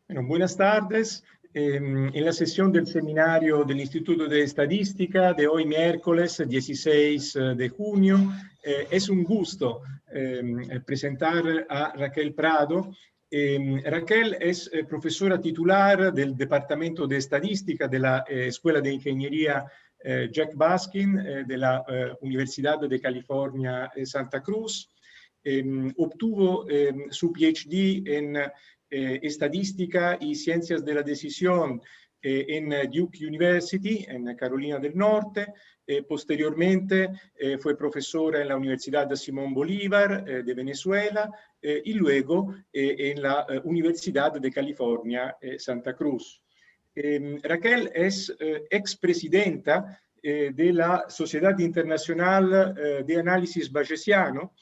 Bueno, buenas tardes. En la sesión del seminario del Instituto de Estadística de hoy miércoles 16 de junio, es un gusto presentar a Raquel Prado. Raquel es profesora titular del Departamento de Estadística de la Escuela de Ingeniería Jack Baskin de la Universidad de California Santa Cruz. Obtuvo su PhD en Estadística y Ciencias de la Decisión en Duke University, en Carolina del Norte. Posteriormente fue profesora en la Universidad de Simón Bolívar de Venezuela y luego en la Universidad de California Santa Cruz. Raquel es expresidenta de la Sociedad Internacional de Análisis Bayesiano.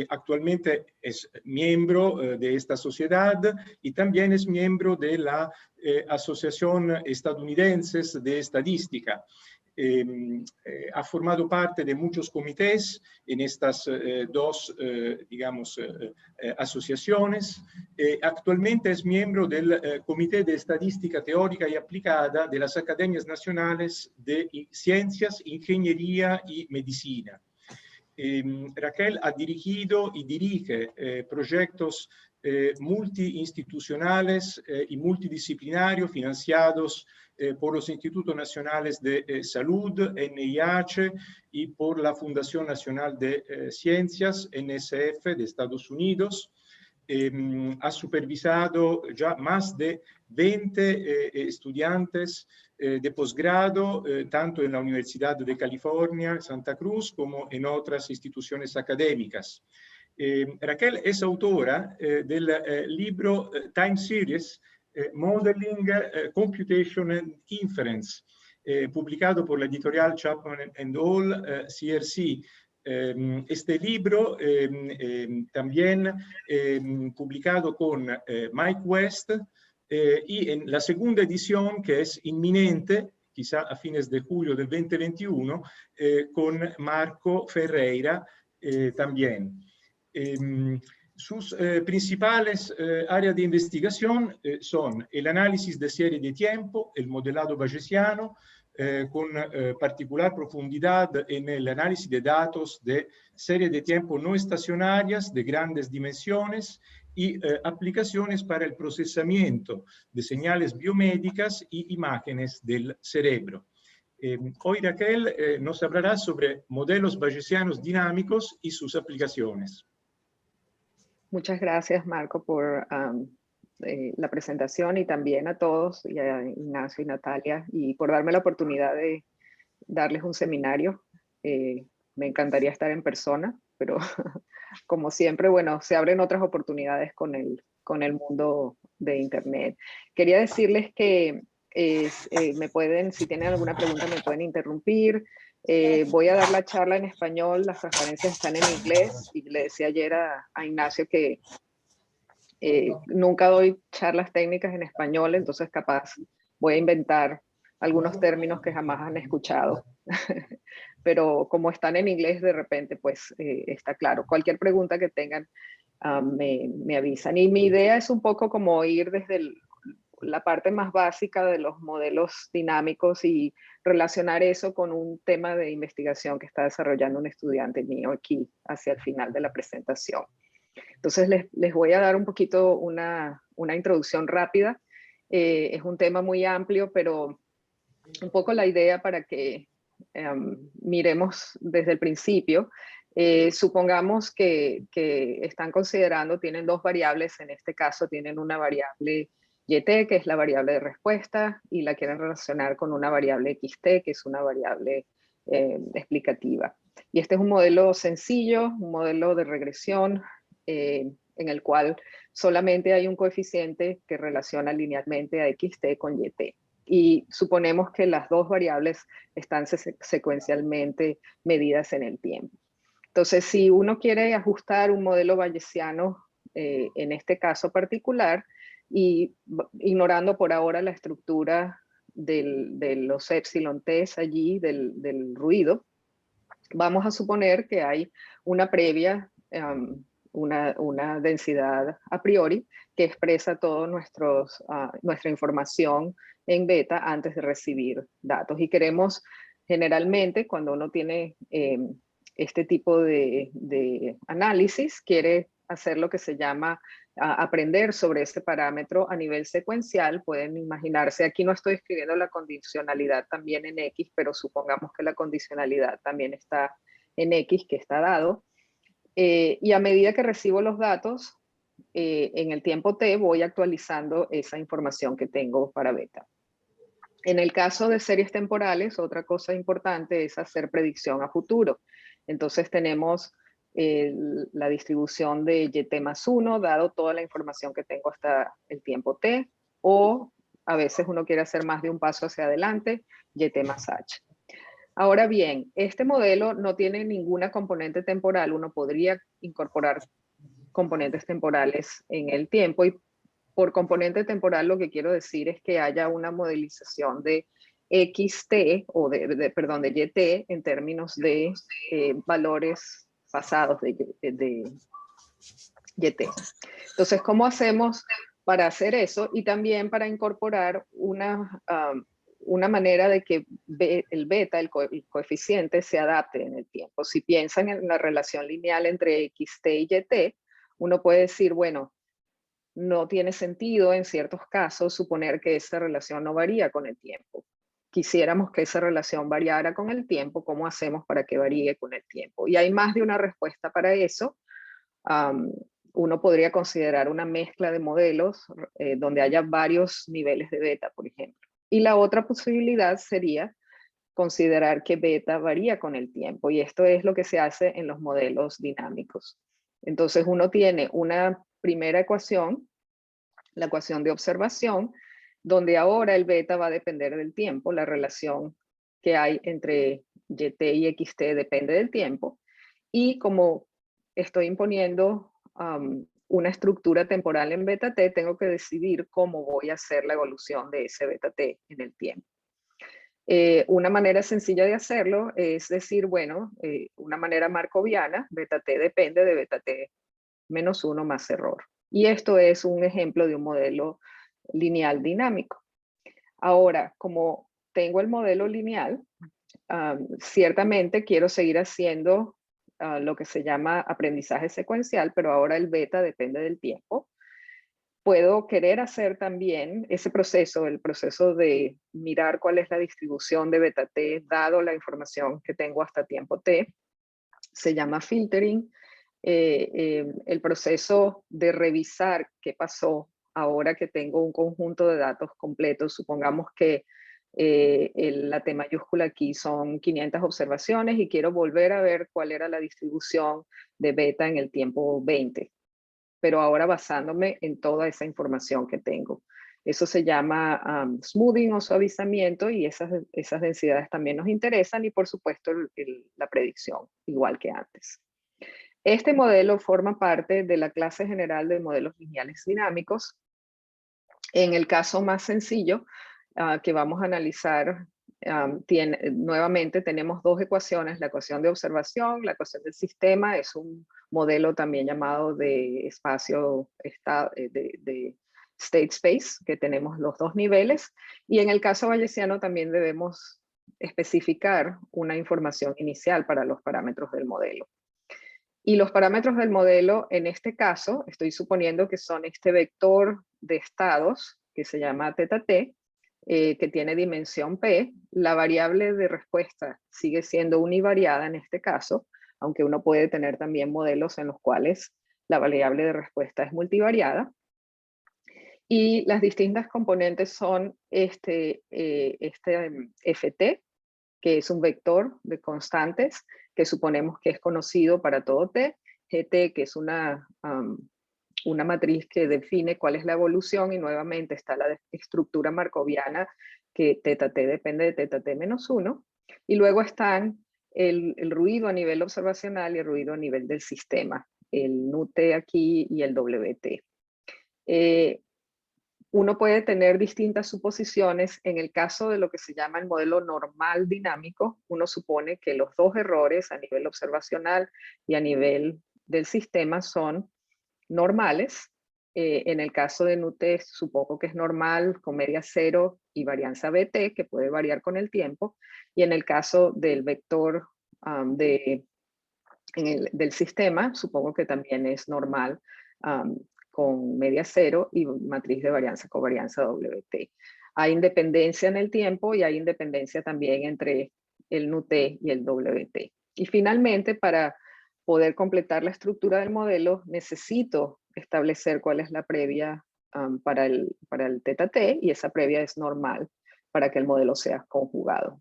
Actualmente es miembro de esta sociedad y también es miembro de la Asociación Estadounidense de Estadística. Ha formado parte de muchos comités en estas dos, asociaciones. Actualmente es miembro del Comité de Estadística Teórica y Aplicada de las Academias Nacionales de Ciencias, Ingeniería y Medicina. Raquel ha dirigido y dirige proyectos multiinstitucionales y multidisciplinarios financiados por los Institutos Nacionales de Salud, NIH, y por la Fundación Nacional de Ciencias, NSF, de Estados Unidos. Ha supervisado ya más de 20 estudiantes de posgrado, tanto en la Universidad de California, Santa Cruz, como en otras instituciones académicas. Raquel es autora del libro Time Series, Modeling, Computation and Inference, publicado por la editorial Chapman and Hall, CRC. Este libro también publicado con Mike West, y en la segunda edición, que es inminente, quizá a fines de julio del 2021, con Marco Ferreira también. Sus principales áreas de investigación son el análisis de serie de tiempo, el modelado bayesiano, con particular profundidad en el análisis de datos de series de tiempo no estacionarias de grandes dimensiones y aplicaciones para el procesamiento de señales biomédicas y imágenes del cerebro. Hoy Raquel nos hablará sobre modelos bayesianos dinámicos y sus aplicaciones. Muchas gracias, Marco, por la presentación, y también a todos, y a Ignacio y Natalia, y por darme la oportunidad de darles un seminario. Me encantaría estar en persona, pero como siempre, bueno, se abren otras oportunidades con el mundo de Internet. Quería decirles que me pueden, si tienen alguna pregunta, me pueden interrumpir. Voy a dar la charla en español, las transparencias están en inglés, y le decía ayer a Ignacio que nunca doy charlas técnicas en español, entonces capaz voy a inventar algunos términos que jamás han escuchado. Pero como están en inglés, de repente, pues está claro. Cualquier pregunta que tengan, me avisan. Y mi idea es un poco como ir desde la parte más básica de los modelos dinámicos y relacionar eso con un tema de investigación que está desarrollando un estudiante mío aquí hacia el final de la presentación. Entonces les voy a dar un poquito una introducción rápida. Es un tema muy amplio, pero un poco la idea para que miremos desde el principio. Supongamos que están considerando, tienen dos variables, en este caso tienen una variable YT, que es la variable de respuesta, y la quieren relacionar con una variable XT, que es una variable explicativa. Y este es un modelo sencillo, un modelo de regresión, en el cual solamente hay un coeficiente que relaciona linealmente a XT con YT. Y suponemos que las dos variables están secuencialmente medidas en el tiempo. Entonces, si uno quiere ajustar un modelo bayesiano, en este caso particular, y ignorando por ahora la estructura de los epsilon t's allí, del ruido, vamos a suponer que hay una previa una densidad a priori que expresa toda nuestra información en beta antes de recibir datos. Y queremos, generalmente, cuando uno tiene este tipo de análisis, quiere hacer lo que se llama aprender sobre ese parámetro a nivel secuencial. Pueden imaginarse, aquí no estoy escribiendo la condicionalidad también en X, pero supongamos que la condicionalidad también está en X, que está dado. Y a medida que recibo los datos, en el tiempo T voy actualizando esa información que tengo para beta. En el caso de series temporales, otra cosa importante es hacer predicción a futuro. Entonces tenemos la distribución de YT más 1, dado toda la información que tengo hasta el tiempo T, o a veces uno quiere hacer más de un paso hacia adelante, YT más H. Ahora bien, este modelo no tiene ninguna componente temporal. Uno podría incorporar componentes temporales en el tiempo, y por componente temporal lo que quiero decir es que haya una modelización de XT o perdón, de YT en términos de valores pasados de YT. Entonces, ¿cómo hacemos para hacer eso? Y también para incorporar una manera de que el beta, el coeficiente, se adapte en el tiempo. Si piensan en la relación lineal entre XT y YT, uno puede decir, bueno, no tiene sentido en ciertos casos suponer que esa relación no varía con el tiempo. Quisiéramos que esa relación variara con el tiempo. ¿Cómo hacemos para que varíe con el tiempo? Y hay más de una respuesta para eso. Uno podría considerar una mezcla de modelos donde haya varios niveles de beta, por ejemplo. Y la otra posibilidad sería considerar que beta varía con el tiempo, y esto es lo que se hace en los modelos dinámicos. Entonces uno tiene una primera ecuación, la ecuación de observación, donde ahora el beta va a depender del tiempo. La relación que hay entre YT y XT depende del tiempo, y como estoy imponiendo una estructura temporal en beta t, tengo que decidir cómo voy a hacer la evolución de ese beta t en el tiempo. Una manera sencilla de hacerlo es decir, bueno, una manera markoviana, beta t depende de beta t menos 1 más error. Y esto es un ejemplo de un modelo lineal dinámico. Ahora, como tengo el modelo lineal, ciertamente quiero seguir haciendo lo que se llama aprendizaje secuencial, pero ahora el beta depende del tiempo. Puedo querer hacer también ese proceso, el proceso de mirar cuál es la distribución de beta t, dado la información que tengo hasta tiempo t. Se llama filtering. El proceso de revisar qué pasó ahora que tengo un conjunto de datos completos. Supongamos que la T mayúscula aquí son 500 observaciones y quiero volver a ver cuál era la distribución de beta en el tiempo 20, pero ahora basándome en toda esa información que tengo. Eso se llama smoothing o suavizamiento, y esas densidades también nos interesan, y por supuesto la predicción, igual que antes. Este modelo forma parte de la clase general de modelos lineales dinámicos. En el caso más sencillo que vamos a analizar, nuevamente tenemos dos ecuaciones: la ecuación de observación, la ecuación del sistema. Es un modelo también llamado de espacio de state space, que tenemos los dos niveles, y en el caso bayesiano también debemos especificar una información inicial para los parámetros del modelo. Y los parámetros del modelo, en este caso, estoy suponiendo que son este vector de estados, que se llama θt, que tiene dimensión p. La variable de respuesta sigue siendo univariada en este caso, aunque uno puede tener también modelos en los cuales la variable de respuesta es multivariada. Y las distintas componentes son este ft, que es un vector de constantes que suponemos que es conocido para todo t, gt, que es una matriz que define cuál es la evolución, y nuevamente está la estructura markoviana, que θt depende de θt menos 1, y luego están el ruido a nivel observacional y el ruido a nivel del sistema, el NUT aquí y el WT. Uno puede tener distintas suposiciones. En el caso de lo que se llama el modelo normal dinámico, uno supone que los dos errores a nivel observacional y a nivel del sistema son normales. En el caso de NUT, supongo que es normal con media cero y varianza BT, que puede variar con el tiempo. Y en el caso del vector del sistema, supongo que también es normal con media cero y matriz de varianza covarianza WT. Hay independencia en el tiempo y hay independencia también entre el NUT y el WT. Y finalmente, para poder completar la estructura del modelo, necesito establecer cuál es la previa para el teta t, y esa previa es normal para que el modelo sea conjugado.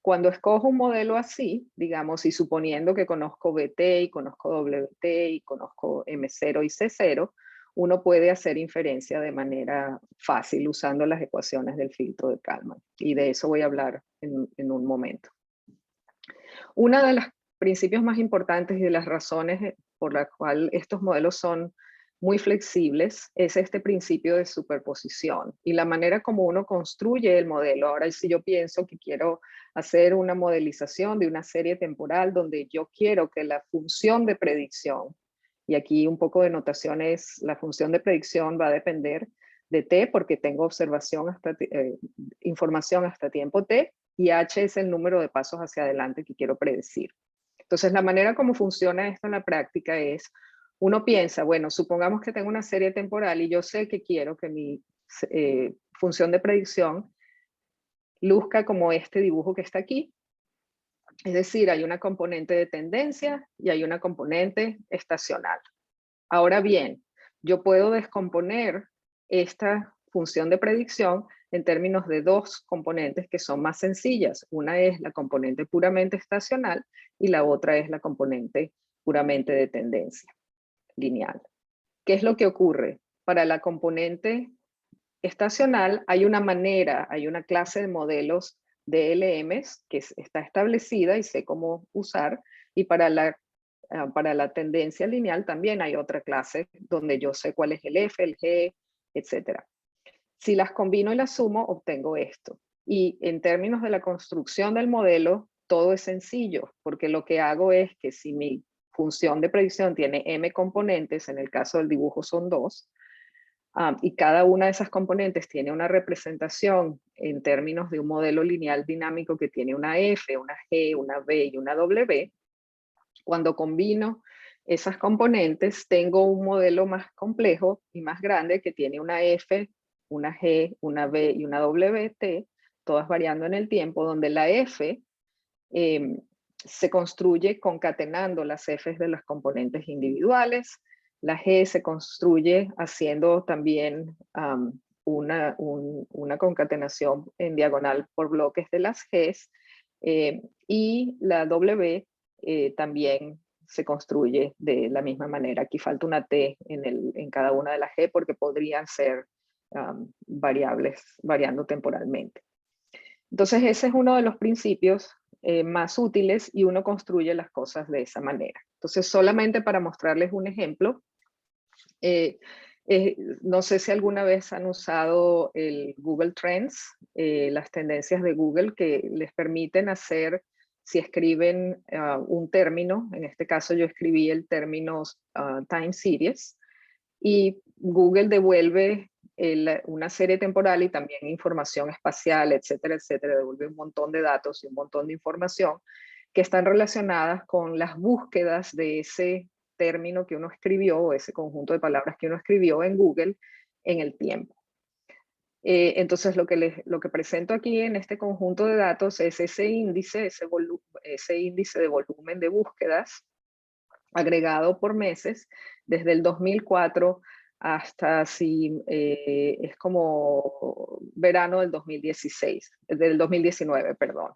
Cuando escojo un modelo así, digamos, y suponiendo que conozco BT y conozco WT y conozco M0 y C0, uno puede hacer inferencia de manera fácil usando las ecuaciones del filtro de Kalman. Y de eso voy a hablar en un momento. Una de los principios más importantes y de las razones por las cuales estos modelos son muy flexibles es este principio de superposición y la manera como uno construye el modelo. Ahora, si yo pienso que quiero hacer una modelización de una serie temporal donde yo quiero que la función de predicción, y aquí un poco de notación es, la función de predicción va a depender de t porque tengo observación información hasta tiempo t, y h es el número de pasos hacia adelante que quiero predecir. Entonces, la manera como funciona esto en la práctica es, uno piensa, bueno, supongamos que tengo una serie temporal y yo sé que quiero que mi función de predicción luzca como este dibujo que está aquí. Es decir, hay una componente de tendencia y hay una componente estacional. Ahora bien, yo puedo descomponer esta función de predicción en términos de dos componentes que son más sencillas. Una es la componente puramente estacional y la otra es la componente puramente de tendencia lineal. ¿Qué es lo que ocurre? Para la componente estacional hay una manera, hay una clase de modelos de LMs que está establecida y sé cómo usar, y para la tendencia lineal también hay otra clase donde yo sé cuál es el F, el G, etc. Si las combino y las sumo, obtengo esto. Y en términos de la construcción del modelo, todo es sencillo, porque lo que hago es que si mi función de predicción tiene m componentes, en el caso del dibujo son 2, y cada una de esas componentes tiene una representación en términos de un modelo lineal dinámico que tiene una F, una G, una B y una W. Cuando combino esas componentes, tengo un modelo más complejo y más grande que tiene una F, una G, una B y una WT, todas variando en el tiempo, donde la F se construye concatenando las Fs de las componentes individuales. La G se construye haciendo también una concatenación en diagonal por bloques de las Gs, y la W también se construye de la misma manera. Aquí falta una T en cada una de las G porque podrían ser variables variando temporalmente. Entonces ese es uno de los principios más útiles y uno construye las cosas de esa manera. Entonces solamente para mostrarles un ejemplo, no sé si alguna vez han usado el Google Trends, las tendencias de Google que les permiten hacer, si escriben un término, en este caso yo escribí el término time series, y Google devuelve una serie temporal y también información espacial, etcétera, etcétera, devuelve un montón de datos y un montón de información que están relacionadas con las búsquedas de ese término que uno escribió, o ese conjunto de palabras que uno escribió en Google en el tiempo. Entonces lo que presento aquí en este conjunto de datos es ese índice de volumen de búsquedas agregado por meses desde el 2004 hasta es como verano del 2019, perdón.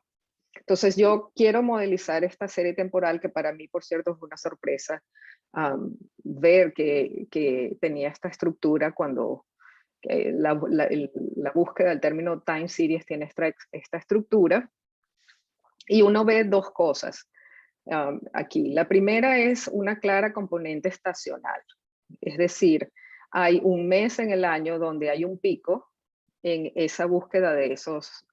Entonces yo quiero modelizar esta serie temporal que para mí, por cierto, fue una sorpresa ver que tenía esta estructura cuando la búsqueda del término time series tiene esta estructura. Y uno ve dos cosas aquí. La primera es una clara componente estacional. Es decir, hay un mes en el año donde hay un pico en esa búsqueda de esos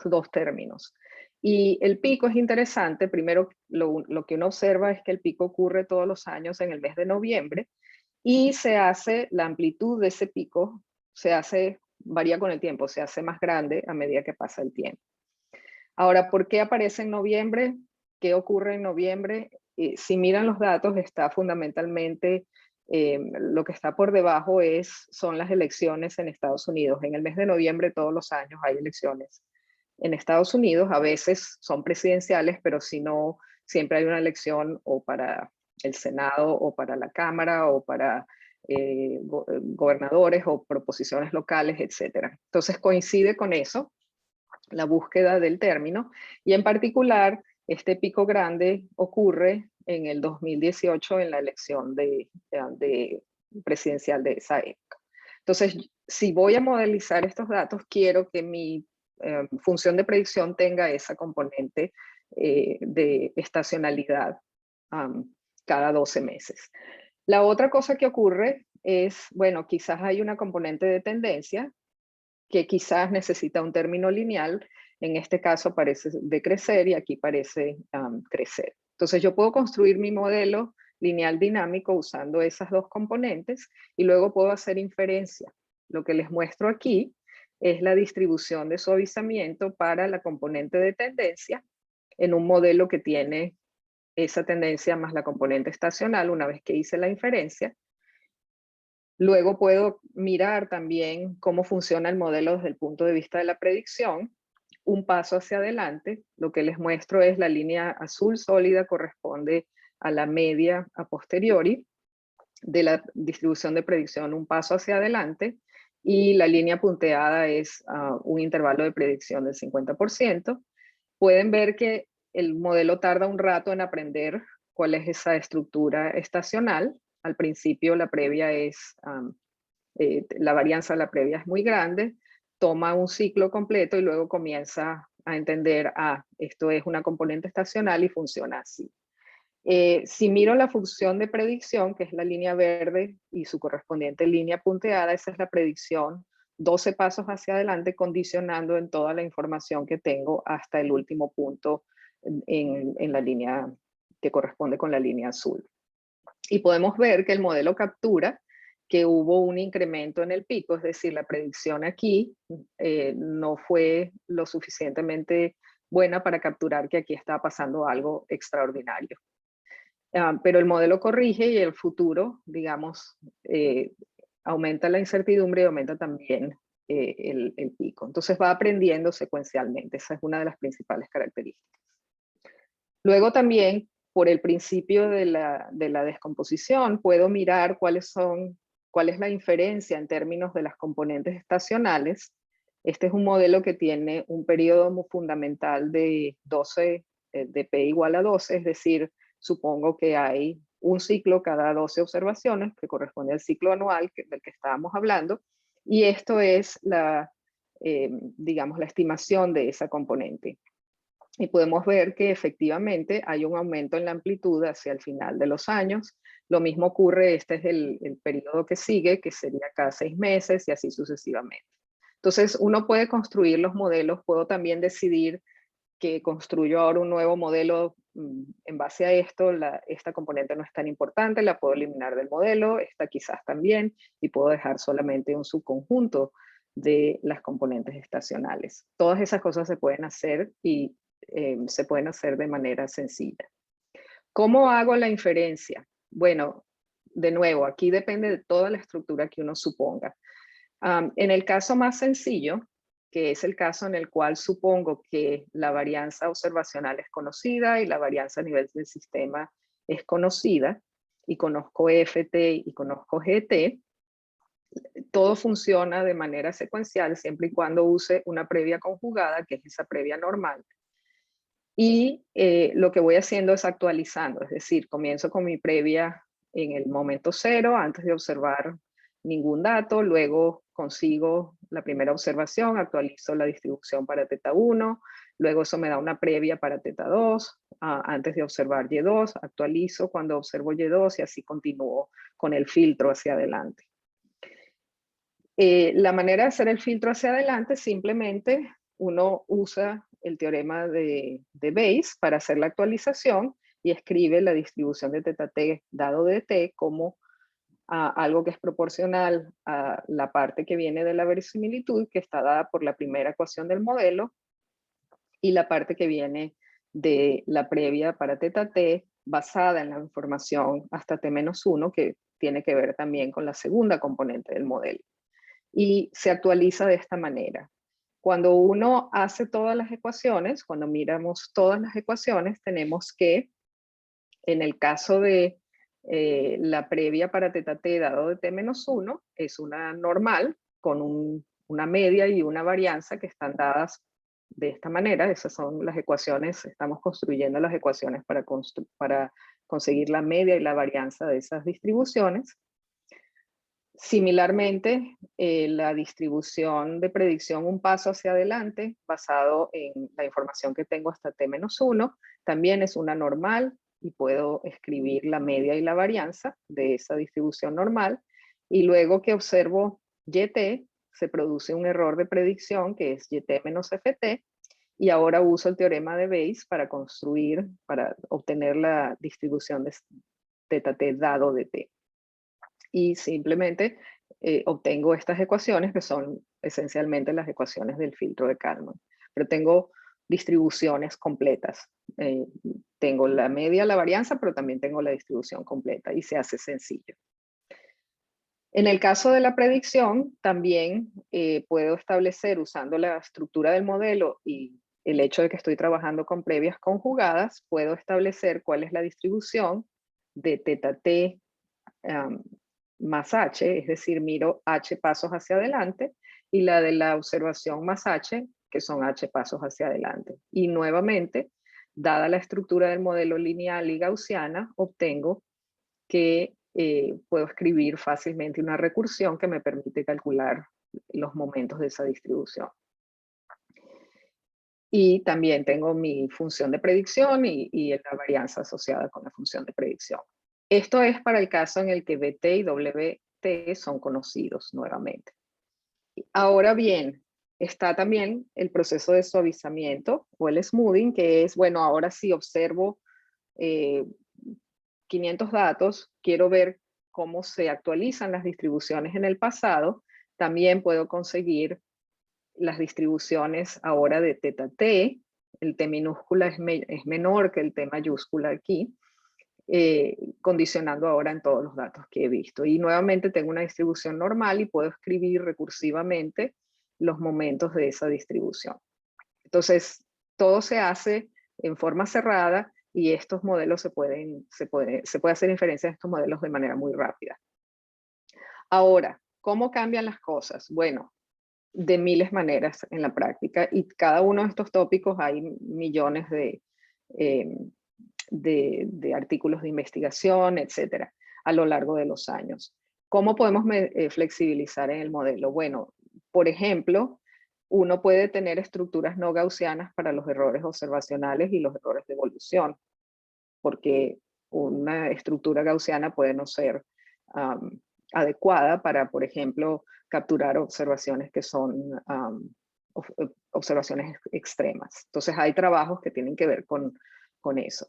dos términos. Y el pico es interesante. Primero, lo que uno observa es que el pico ocurre todos los años en el mes de noviembre y se hace, la amplitud de ese pico varía con el tiempo, se hace más grande a medida que pasa el tiempo. Ahora, ¿por qué aparece en noviembre? ¿Qué ocurre en noviembre? Si miran los datos, está fundamentalmente, lo que está por debajo son las elecciones en Estados Unidos. En el mes de noviembre todos los años hay elecciones en Estados Unidos. A veces son presidenciales, pero si no, siempre hay una elección o para el Senado o para la Cámara o para gobernadores o proposiciones locales, etc. Entonces coincide con eso la búsqueda del término, y en particular este pico grande ocurre en el 2018 en la elección de presidencial de esa época. Entonces, si voy a modelizar estos datos, quiero que mi función de predicción tenga esa componente de estacionalidad cada 12 meses. La otra cosa que ocurre es, bueno, quizás hay una componente de tendencia que quizás necesita un término lineal. En este caso parece decrecer y aquí parece crecer. Entonces yo puedo construir mi modelo lineal dinámico usando esas dos componentes y luego puedo hacer inferencia. Lo que les muestro aquí es la distribución de suavizamiento para la componente de tendencia en un modelo que tiene esa tendencia más la componente estacional una vez que hice la inferencia. Luego puedo mirar también cómo funciona el modelo desde el punto de vista de la predicción. Un paso hacia adelante, lo que les muestro es la línea azul sólida corresponde a la media a posteriori de la distribución de predicción, un paso hacia adelante, y la línea punteada es un intervalo de predicción del 50%. Pueden ver que el modelo tarda un rato en aprender cuál es esa estructura estacional. Al principio la previa es, la varianza de la previa es muy grande, toma un ciclo completo y luego comienza a entender, esto es una componente estacional y funciona así. Si miro la función de predicción, que es la línea verde y su correspondiente línea punteada, esa es la predicción 12 pasos hacia adelante, condicionando en toda la información que tengo hasta el último punto en la línea que corresponde con la línea azul. Y podemos ver que el modelo captura que hubo un incremento en el pico, es decir, la predicción aquí no fue lo suficientemente buena para capturar que aquí está pasando algo extraordinario. Pero el modelo corrige y el futuro, digamos, aumenta la incertidumbre y aumenta también el pico. Entonces va aprendiendo secuencialmente, esa es una de las principales características. Luego también, por el principio de la descomposición, puedo mirar cuál es la inferencia en términos de las componentes estacionales. Este es un modelo que tiene un periodo fundamental de 12, de P igual a 12, es decir, supongo que hay un ciclo cada 12 observaciones, que corresponde al ciclo anual del que estábamos hablando, y esto es digamos, la estimación de esa componente. Y podemos ver que efectivamente hay un aumento en la amplitud hacia el final de los años. Lo mismo ocurre, este es el periodo que sigue, que sería cada 6 meses y así sucesivamente. Entonces uno puede construir los modelos, puedo también decidir que construyo ahora un nuevo modelo en base a esto, esta componente no es tan importante, la puedo eliminar del modelo, esta quizás también, y puedo dejar solamente un subconjunto de las componentes estacionales. Todas esas cosas se pueden hacer y se pueden hacer de manera sencilla. ¿Cómo hago la inferencia? Bueno, de nuevo, aquí depende de toda la estructura que uno suponga. En el caso más sencillo, que es el caso en el cual supongo que la varianza observacional es conocida y la varianza a nivel del sistema es conocida, y conozco FT y conozco GT, todo funciona de manera secuencial siempre y cuando use una previa conjugada, que es esa previa normal. Y lo que voy haciendo es actualizando, es decir, comienzo con mi previa en el momento cero, antes de observar ningún dato, luego consigo la primera observación, actualizo la distribución para teta 1, luego eso me da una previa para teta 2, antes de observar Y2, actualizo cuando observo Y2 y así continúo con el filtro hacia adelante. La manera de hacer el filtro hacia adelante, simplemente uno usa el teorema de Bayes para hacer la actualización y escribe la distribución de teta t dado de t como algo que es proporcional a la parte que viene de la verosimilitud, que está dada por la primera ecuación del modelo, y la parte que viene de la previa para teta t, basada en la información hasta t-1, que tiene que ver también con la segunda componente del modelo. Y se actualiza de esta manera. Cuando uno hace todas las ecuaciones, cuando miramos todas las ecuaciones, tenemos que, en el caso de la previa para teta t dado de t-1, es una normal con una media y una varianza que están dadas de esta manera. Esas son las ecuaciones, estamos construyendo las ecuaciones para conseguir la media y la varianza de esas distribuciones. Similarmente, la distribución de predicción un paso hacia adelante, basado en la información que tengo hasta t-1, también es una normal y puedo escribir la media y la varianza de esa distribución normal. Y luego que observo yt, se produce un error de predicción que es yt menos ft, y ahora uso el teorema de Bayes para obtener la distribución de teta t dado de t. Y simplemente obtengo estas ecuaciones que son esencialmente las ecuaciones del filtro de Kalman. Pero tengo distribuciones completas. Tengo la media, la varianza, pero también tengo la distribución completa y se hace sencillo. En el caso de la predicción, también puedo establecer, usando la estructura del modelo y el hecho de que estoy trabajando con previas conjugadas, puedo establecer cuál es la distribución de teta t más h, es decir, miro h pasos hacia adelante, y la de la observación más h, que son h pasos hacia adelante. Y nuevamente, dada la estructura del modelo lineal y gaussiana, obtengo que puedo escribir fácilmente una recursión que me permite calcular los momentos de esa distribución. Y también tengo mi función de predicción y la varianza asociada con la función de predicción. Esto es para el caso en el que BT y WT son conocidos nuevamente. Ahora bien, está también el proceso de suavizamiento o el smoothing, que es, bueno, ahora sí observo 500 datos, quiero ver cómo se actualizan las distribuciones en el pasado. También puedo conseguir las distribuciones ahora de teta t, el t minúscula es menor que el t mayúscula aquí, condicionando ahora en todos los datos que he visto. Y nuevamente tengo una distribución normal y puedo escribir recursivamente los momentos de esa distribución. Entonces, todo se hace en forma cerrada y estos modelos se puede hacer inferencia de estos modelos de manera muy rápida. Ahora, ¿cómo cambian las cosas? Bueno, de miles de maneras en la práctica, y cada uno de estos tópicos hay millones de artículos de investigación, etcétera, a lo largo de los años. ¿Cómo podemos flexibilizar en el modelo? Bueno, por ejemplo, uno puede tener estructuras no gaussianas para los errores observacionales y los errores de evolución, porque una estructura gaussiana puede no ser adecuada para, por ejemplo, capturar observaciones que son observaciones extremas. Entonces hay trabajos que tienen que ver con eso.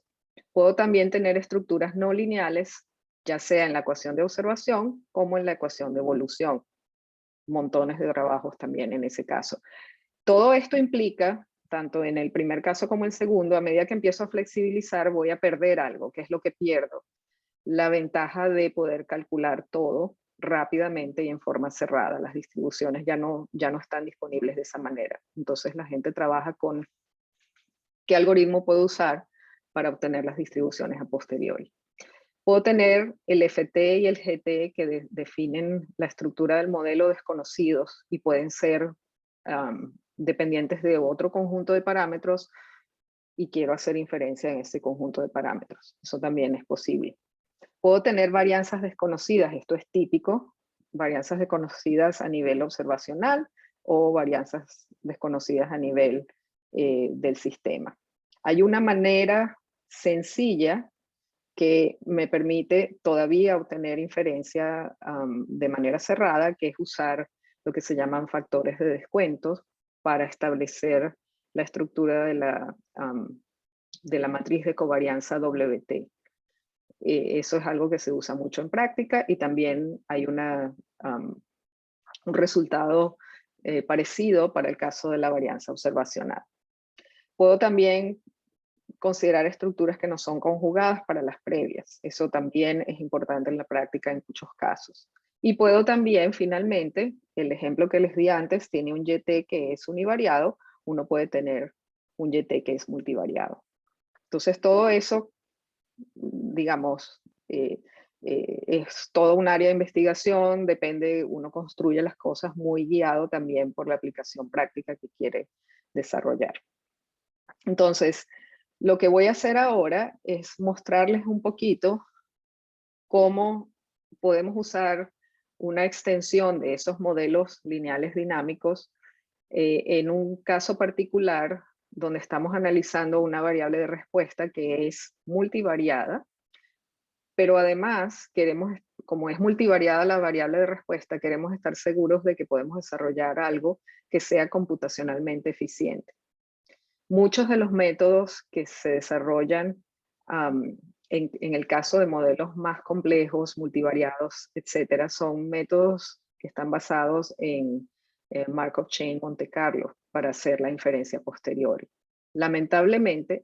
Puedo también tener estructuras no lineales, ya sea en la ecuación de observación como en la ecuación de evolución. Montones de trabajos también en ese caso. Todo esto implica, tanto en el primer caso como en el segundo, a medida que empiezo a flexibilizar, voy a perder algo. ¿Qué es lo que pierdo? La ventaja de poder calcular todo rápidamente y en forma cerrada. Las distribuciones ya no están disponibles de esa manera. Entonces la gente trabaja con qué algoritmo puedo usar para obtener las distribuciones a posteriori. Puedo tener el FT y el GT que definen la estructura del modelo desconocidos y pueden ser dependientes de otro conjunto de parámetros y quiero hacer inferencia en ese conjunto de parámetros. Eso también es posible. Puedo tener varianzas desconocidas, esto es típico, varianzas desconocidas a nivel observacional o varianzas desconocidas a nivel del sistema. Hay una manera sencilla que me permite todavía obtener inferencia de manera cerrada, que es usar lo que se llaman factores de descuentos para establecer la estructura de la matriz de covarianza WT. Eso es algo que se usa mucho en práctica y también hay un resultado parecido para el caso de la varianza observacional. Puedo también considerar estructuras que no son conjugadas para las previas. Eso también es importante en la práctica en muchos casos. Y puedo también, finalmente, el ejemplo que les di antes, tiene un YT que es univariado, uno puede tener un YT que es multivariado. Entonces todo eso, digamos, es todo un área de investigación, depende, uno construye las cosas muy guiado también por la aplicación práctica que quiere desarrollar. Entonces, lo que voy a hacer ahora es mostrarles un poquito cómo podemos usar una extensión de esos modelos lineales dinámicos en un caso particular donde estamos analizando una variable de respuesta que es multivariada, pero además queremos, como es multivariada la variable de respuesta, queremos estar seguros de que podemos desarrollar algo que sea computacionalmente eficiente. Muchos de los métodos que se desarrollan en el caso de modelos más complejos, multivariados, etcétera, son métodos que están basados en Markov Chain Monte Carlo para hacer la inferencia posterior. Lamentablemente,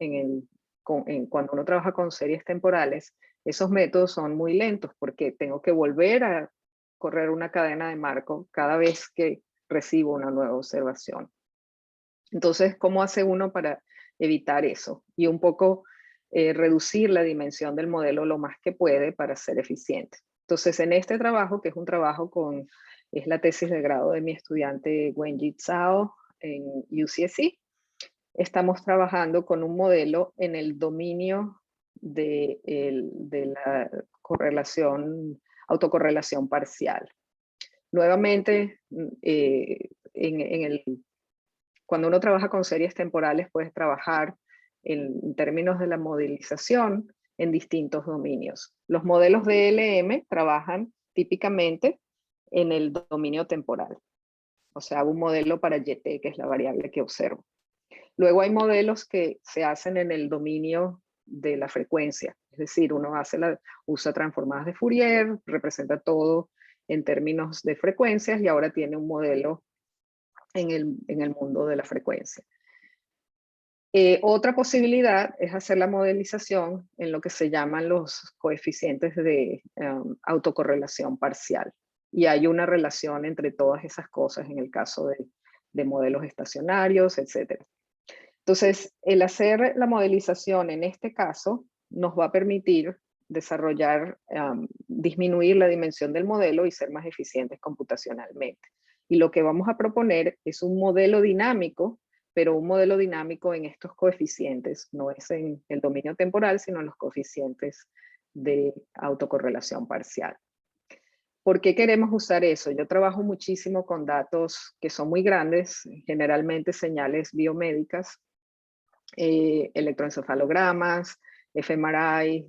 cuando uno trabaja con series temporales, esos métodos son muy lentos porque tengo que volver a correr una cadena de Markov cada vez que recibo una nueva observación. Entonces, ¿cómo hace uno para evitar eso? Y un poco reducir la dimensión del modelo lo más que puede para ser eficiente. Entonces, en este trabajo, que es un trabajo es la tesis de grado de mi estudiante Wenjie Zhao en UCSC, estamos trabajando con un modelo en el dominio de la autocorrelación parcial. Nuevamente, cuando uno trabaja con series temporales, puedes trabajar en términos de la modelización en distintos dominios. Los modelos de LM trabajan típicamente en el dominio temporal. O sea, un modelo para YT, que es la variable que observo. Luego hay modelos que se hacen en el dominio de la frecuencia. Es decir, uno usa transformadas de Fourier, representa todo en términos de frecuencias y ahora tiene un modelo en el mundo de la frecuencia. Otra posibilidad es hacer la modelización en lo que se llaman los coeficientes de autocorrelación parcial. Y hay una relación entre todas esas cosas en el caso de modelos estacionarios, etc. Entonces, el hacer la modelización en este caso nos va a permitir desarrollar, disminuir la dimensión del modelo y ser más eficientes computacionalmente. Y lo que vamos a proponer es un modelo dinámico, pero un modelo dinámico en estos coeficientes, no es en el dominio temporal, sino en los coeficientes de autocorrelación parcial. ¿Por qué queremos usar eso? Yo trabajo muchísimo con datos que son muy grandes, generalmente señales biomédicas, electroencefalogramas, fMRI,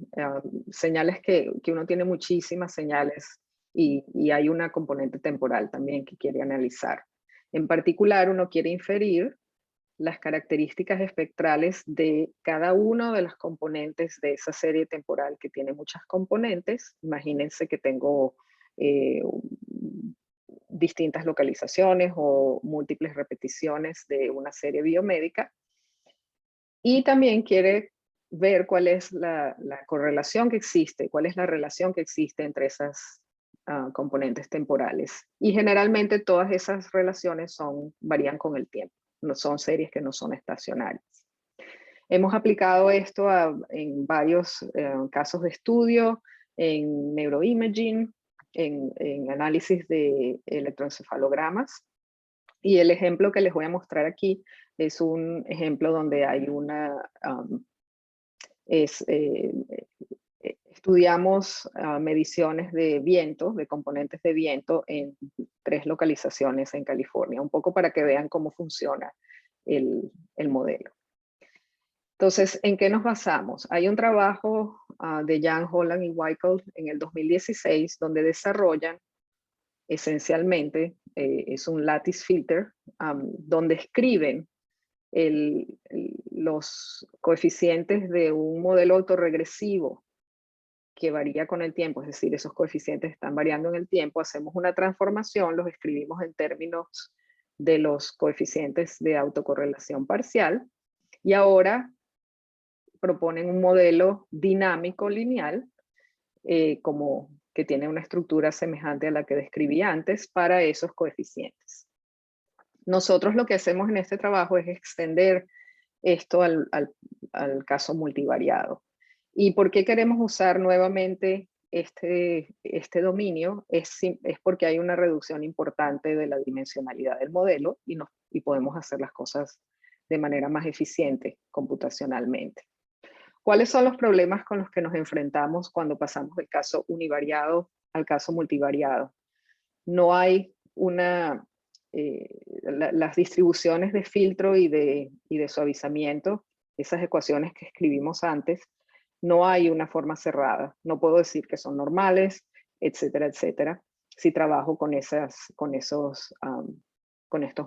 señales que uno tiene muchísimas señales y hay una componente temporal también que quiere analizar. En particular, uno quiere inferir las características espectrales de cada uno de las componentes de esa serie temporal que tiene muchas componentes. Imagínense que tengo distintas localizaciones o múltiples repeticiones de una serie biomédica. Y también quiere ver cuál es la correlación que existe, cuál es la relación que existe entre esas componentes temporales. Y generalmente todas esas relaciones varían con el tiempo, no son series que no son estacionarias. Hemos aplicado esto en varios casos de estudio, en neuroimaging, en análisis de electroencefalogramas. Y el ejemplo que les voy a mostrar aquí es un ejemplo donde hay estudiamos mediciones de viento, de componentes de viento en 3 localizaciones en California, un poco para que vean cómo funciona el modelo. Entonces, ¿en qué nos basamos? Hay un trabajo de Jan Holland y Weichel en el 2016 donde desarrollan esencialmente, es un lattice filter, donde escriben los coeficientes de un modelo autorregresivo que varía con el tiempo, es decir, esos coeficientes están variando en el tiempo, hacemos una transformación, los escribimos en términos de los coeficientes de autocorrelación parcial, y ahora proponen un modelo dinámico lineal, como que tiene una estructura semejante a la que describí antes para esos coeficientes. Nosotros lo que hacemos en este trabajo es extender esto al caso multivariado. ¿Y por qué queremos usar nuevamente este dominio? Es porque hay una reducción importante de la dimensionalidad del modelo y podemos hacer las cosas de manera más eficiente computacionalmente. ¿Cuáles son los problemas con los que nos enfrentamos cuando pasamos del caso univariado al caso multivariado? No hay las distribuciones de filtro y de suavizamiento, esas ecuaciones que escribimos antes, no hay una forma cerrada. No puedo decir que son normales, etcétera, etcétera, si trabajo con estos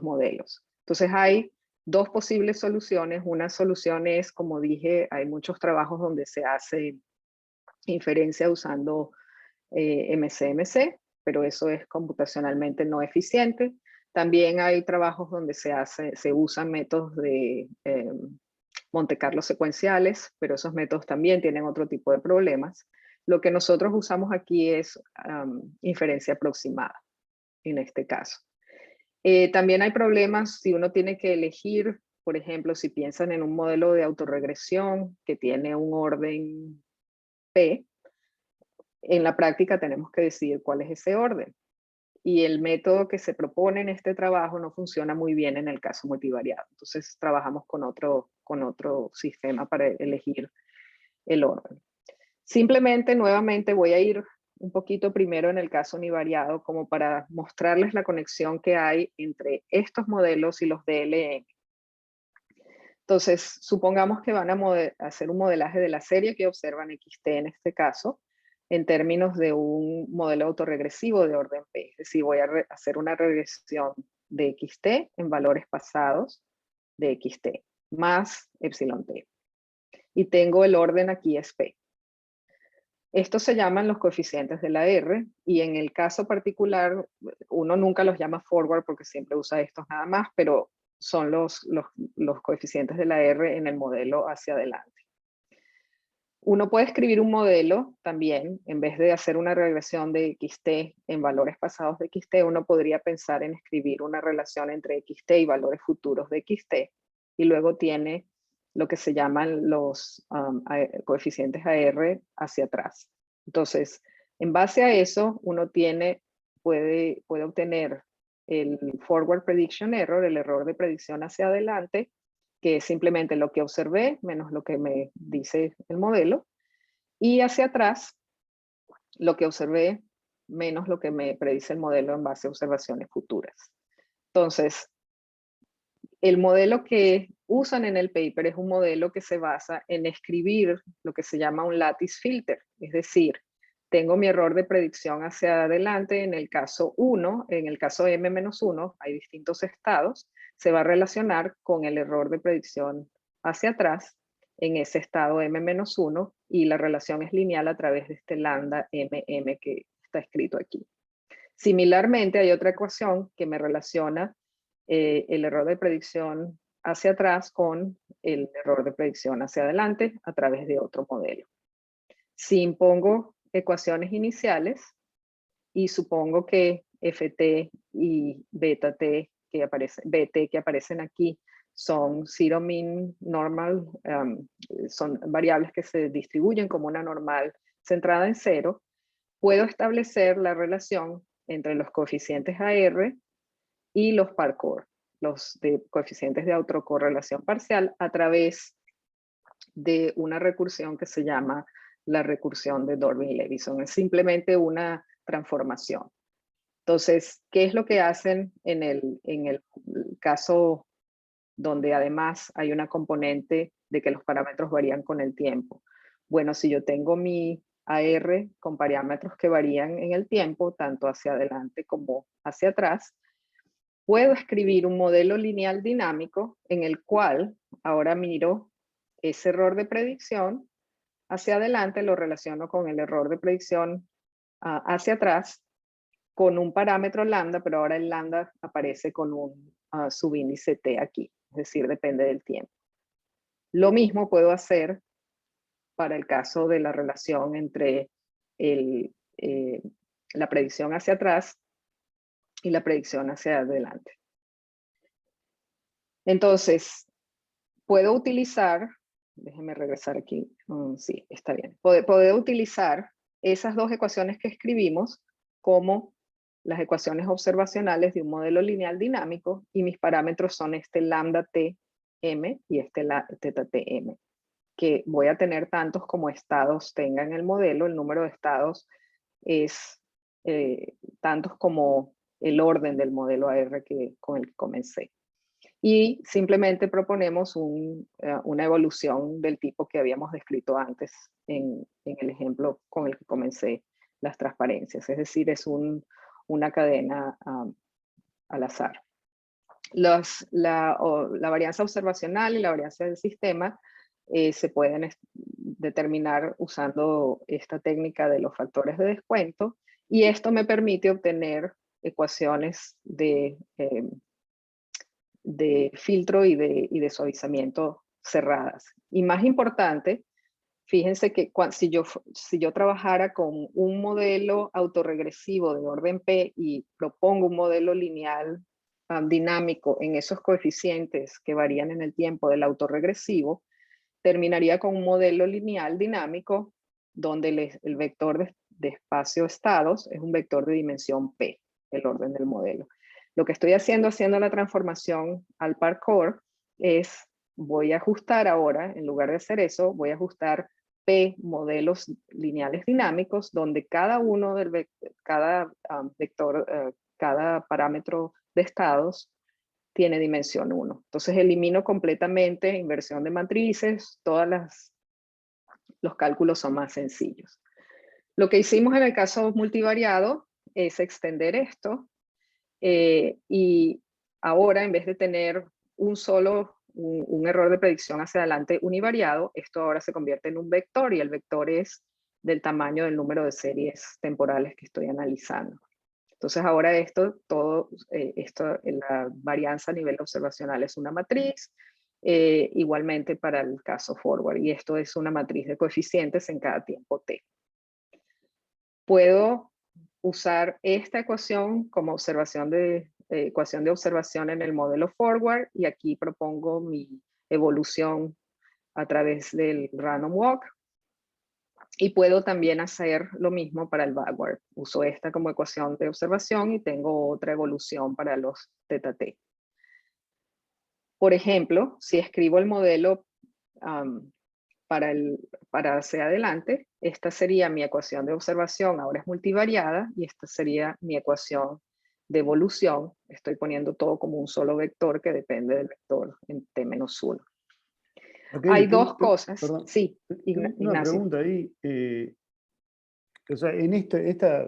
modelos. Entonces hay dos posibles soluciones. Una solución es, como dije, hay muchos trabajos donde se hace inferencia usando MCMC, pero eso es computacionalmente no eficiente. También hay trabajos donde se usan métodos de Monte Carlo secuenciales, pero esos métodos también tienen otro tipo de problemas. Lo que nosotros usamos aquí es inferencia aproximada, en este caso. También hay problemas si uno tiene que elegir, por ejemplo, si piensan en un modelo de autorregresión que tiene un orden P, en la práctica tenemos que decidir cuál es ese orden. Y el método que se propone en este trabajo no funciona muy bien en el caso multivariado. Entonces trabajamos con otro sistema para elegir el orden. Simplemente, nuevamente, voy a ir un poquito primero en el caso univariado como para mostrarles la conexión que hay entre estos modelos y los DLM. Entonces, supongamos que van a hacer un modelaje de la serie que observan XT en este caso, en términos de un modelo autorregresivo de orden P. Es decir, voy a hacer una regresión de XT en valores pasados de XT, más epsilon T. Y tengo el orden aquí es P. Estos se llaman los coeficientes de la R, y en el caso particular, uno nunca los llama forward porque siempre usa estos nada más, pero son los coeficientes de la R en el modelo hacia adelante. Uno puede escribir un modelo también, en vez de hacer una regresión de XT en valores pasados de XT, uno podría pensar en escribir una relación entre XT y valores futuros de XT, y luego tiene lo que se llaman los coeficientes AR hacia atrás. Entonces, en base a eso, uno puede obtener el forward prediction error, el error de predicción hacia adelante, que es simplemente lo que observé menos lo que me dice el modelo, y hacia atrás lo que observé menos lo que me predice el modelo en base a observaciones futuras. Entonces, el modelo que usan en el paper es un modelo que se basa en escribir lo que se llama un lattice filter, es decir, tengo mi error de predicción hacia adelante en el caso 1, en el caso m-1, hay distintos estados, se va a relacionar con el error de predicción hacia atrás en ese estado m-1, y la relación es lineal a través de este lambda mm que está escrito aquí. Similarmente, hay otra ecuación que me relaciona el error de predicción hacia atrás con el error de predicción hacia adelante a través de otro modelo. Si impongo ecuaciones iniciales y supongo que ft y beta t bt que aparecen aquí son zero mean normal, son variables que se distribuyen como una normal centrada en cero, puedo establecer la relación entre los coeficientes AR y los PARCOR, los coeficientes de autocorrelación parcial, a través de una recursión que se llama la recursión de Durbin-Levison. Es simplemente una transformación. Entonces, ¿qué es lo que hacen en el caso donde además hay una componente de que los parámetros varían con el tiempo? Bueno, si yo tengo mi AR con parámetros que varían en el tiempo, tanto hacia adelante como hacia atrás, puedo escribir un modelo lineal dinámico en el cual ahora miro ese error de predicción hacia adelante, lo relaciono con el error de predicción hacia atrás, con un parámetro lambda, pero ahora el lambda aparece con un subíndice t aquí, es decir, depende del tiempo. Lo mismo puedo hacer para el caso de la relación entre la predicción hacia atrás y la predicción hacia adelante. Entonces, puedo utilizar, déjenme regresar aquí, sí, está bien. Puedo utilizar esas dos ecuaciones que escribimos como las ecuaciones observacionales de un modelo lineal dinámico, y mis parámetros son este lambda tm y este teta tm, que voy a tener tantos como estados tenga en el modelo. El número de estados es tantos como el orden del modelo AR con el que comencé. Y simplemente proponemos una evolución del tipo que habíamos descrito antes en el ejemplo con el que comencé las transparencias. Es decir, es una cadena al azar. La varianza observacional y la varianza del sistema se pueden determinar usando esta técnica de los factores de descuento, y esto me permite obtener ecuaciones de filtro y de suavizamiento cerradas. Y más importante, fíjense que si yo trabajara con un modelo autorregresivo de orden P y propongo un modelo lineal dinámico en esos coeficientes que varían en el tiempo del autorregresivo, terminaría con un modelo lineal dinámico donde el vector de espacio estados es un vector de dimensión P, el orden del modelo. Lo que estoy haciendo la transformación al parkour es, voy a ajustar ahora, en lugar de hacer eso, voy a ajustar P modelos lineales dinámicos, donde cada uno cada parámetro de estados tiene dimensión 1. Entonces elimino completamente inversión de matrices, los cálculos son más sencillos. Lo que hicimos en el caso multivariado es extender esto, y ahora, en vez de tener un error de predicción hacia adelante univariado, esto ahora se convierte en un vector, y el vector es del tamaño del número de series temporales que estoy analizando. Entonces ahora la varianza a nivel observacional es una matriz, igualmente para el caso forward, y esto es una matriz de coeficientes en cada tiempo t. Puedo usar esta ecuación como ecuación de observación en el modelo forward, y aquí propongo mi evolución a través del random walk. Y puedo también hacer lo mismo para el backward. Uso esta como ecuación de observación y tengo otra evolución para los teta t. Por ejemplo, si escribo el modelo para hacia adelante, esta sería mi ecuación de observación, ahora es multivariada, y esta sería mi ecuación de evolución. Estoy poniendo todo como un solo vector que depende del vector en t-1. Okay, hay dos cosas. Perdón, sí, Ignacio. Una pregunta ahí. O sea,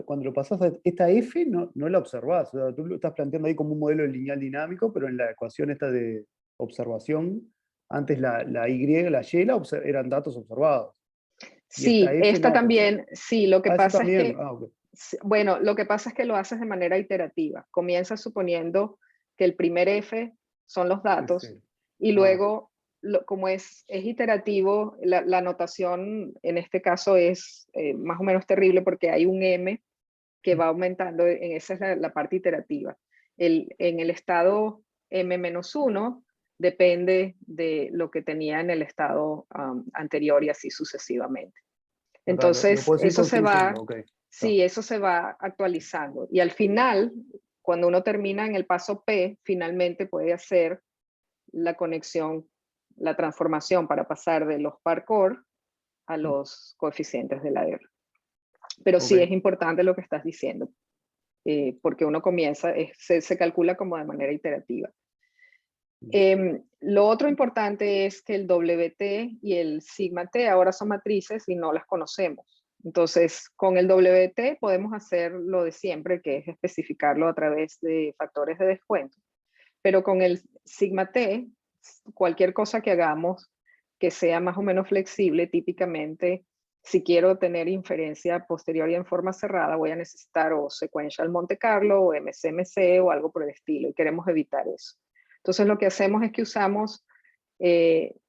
cuando lo pasás a esta F no la observás. O sea, tú lo estás planteando ahí como un modelo lineal dinámico, pero en la ecuación esta de observación, antes la Y, la Y eran datos observados. Sí, esta también, sí, lo que pasa es que, okay. Bueno, lo que pasa es que lo haces de manera iterativa. Comienzas suponiendo que el primer F son los datos, sí. Y luego, como es iterativo, la notación en este caso es más o menos terrible, porque hay un M que va aumentando, esa es la parte iterativa. En el estado M-1 depende de lo que tenía en el estado anterior, y así sucesivamente. Entonces, eso se va, okay. Sí, eso se va actualizando. Y al final, cuando uno termina en el paso P, finalmente puede hacer la conexión, la transformación para pasar de los parkour a los coeficientes de la R. Pero okay. Sí es importante lo que estás diciendo, porque uno comienza, se calcula como de manera iterativa. Lo otro importante es que el WT y el sigma T ahora son matrices y no las conocemos. Entonces, con el WT podemos hacer lo de siempre, que es especificarlo a través de factores de descuento. Pero con el sigma T, cualquier cosa que hagamos que sea más o menos flexible, típicamente, si quiero tener inferencia posterior y en forma cerrada, voy a necesitar o sequential Monte Carlo o MCMC o algo por el estilo, y queremos evitar eso. Entonces lo que hacemos es que usamos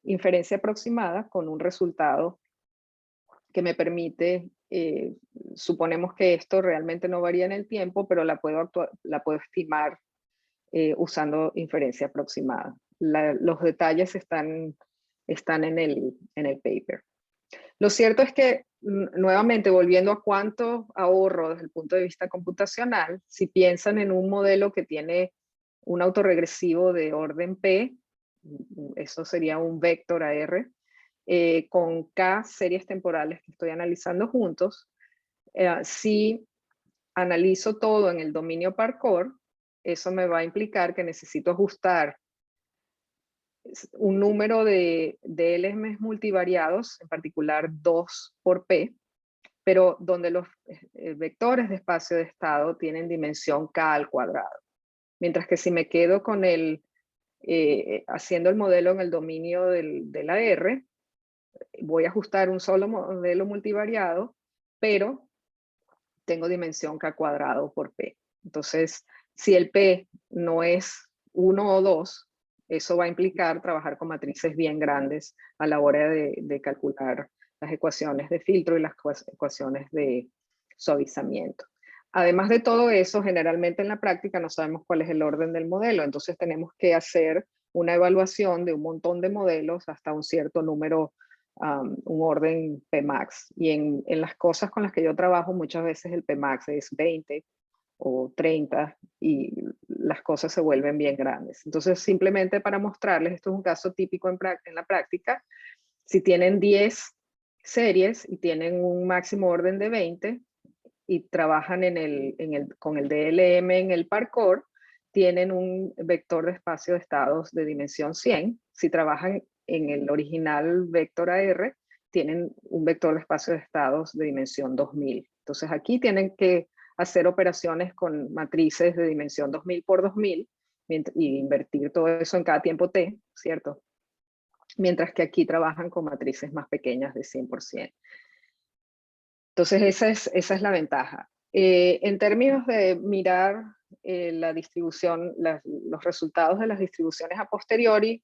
inferencia aproximada con un resultado que me permite, suponemos que esto realmente no varía en el tiempo, pero la puedo estimar usando inferencia aproximada. Los detalles están en el paper. Lo cierto es que, nuevamente, volviendo a cuánto ahorro desde el punto de vista computacional, si piensan en un modelo que tiene un autoregresivo de orden P, eso sería un vector AR, con K series temporales que estoy analizando juntos, si analizo todo en el dominio Parcour, eso me va a implicar que necesito ajustar un número de LMs multivariados, en particular 2 por P, pero donde los vectores de espacio de estado tienen dimensión K al cuadrado. Mientras que si me quedo con haciendo el modelo en el dominio de la R, voy a ajustar un solo modelo multivariado, pero tengo dimensión K cuadrado por P. Entonces, si el P no es 1 o 2, eso va a implicar trabajar con matrices bien grandes a la hora de calcular las ecuaciones de filtro y las ecuaciones de suavizamiento. Además de todo eso, generalmente en la práctica no sabemos cuál es el orden del modelo, entonces tenemos que hacer una evaluación de un montón de modelos hasta un cierto número, un orden Pmax. Y en las cosas con las que yo trabajo, muchas veces el Pmax es 20 o 30 y las cosas se vuelven bien grandes. Entonces, simplemente para mostrarles, esto es un caso típico en la práctica. Si tienen 10 series y tienen un máximo orden de 20 y trabajan con el DLM en el Parcour, tienen un vector de espacio de estados de dimensión 100. Si trabajan en el original vector AR, tienen un vector de espacio de estados de dimensión 2000. Entonces aquí tienen que hacer operaciones con matrices de dimensión 2000 por 2000 y invertir todo eso en cada tiempo t, ¿cierto? Mientras que aquí trabajan con matrices más pequeñas de 100%. Entonces esa es la ventaja. En términos de mirar la distribución, los resultados de las distribuciones a posteriori,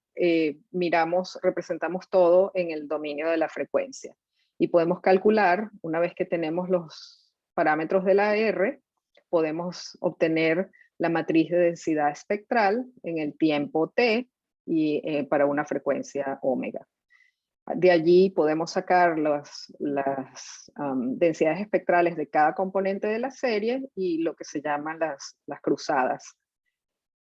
representamos todo en el dominio de la frecuencia. Y podemos calcular, una vez que tenemos los parámetros de la R, podemos obtener la matriz de densidad espectral en el tiempo t y para una frecuencia omega. De allí podemos sacar las densidades espectrales de cada componente de la serie y lo que se llaman las cruzadas.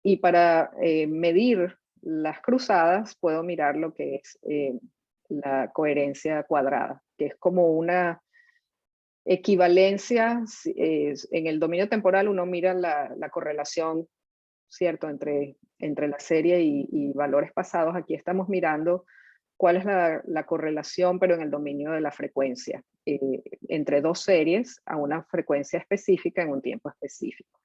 Y para medir las cruzadas puedo mirar lo que es la coherencia cuadrada, que es como una equivalencia. En el dominio temporal uno mira la correlación, ¿cierto?, entre la serie y valores pasados. Aquí estamos mirando cuál es la correlación, pero en el dominio de la frecuencia, entre dos series a una frecuencia específica en un tiempo específico.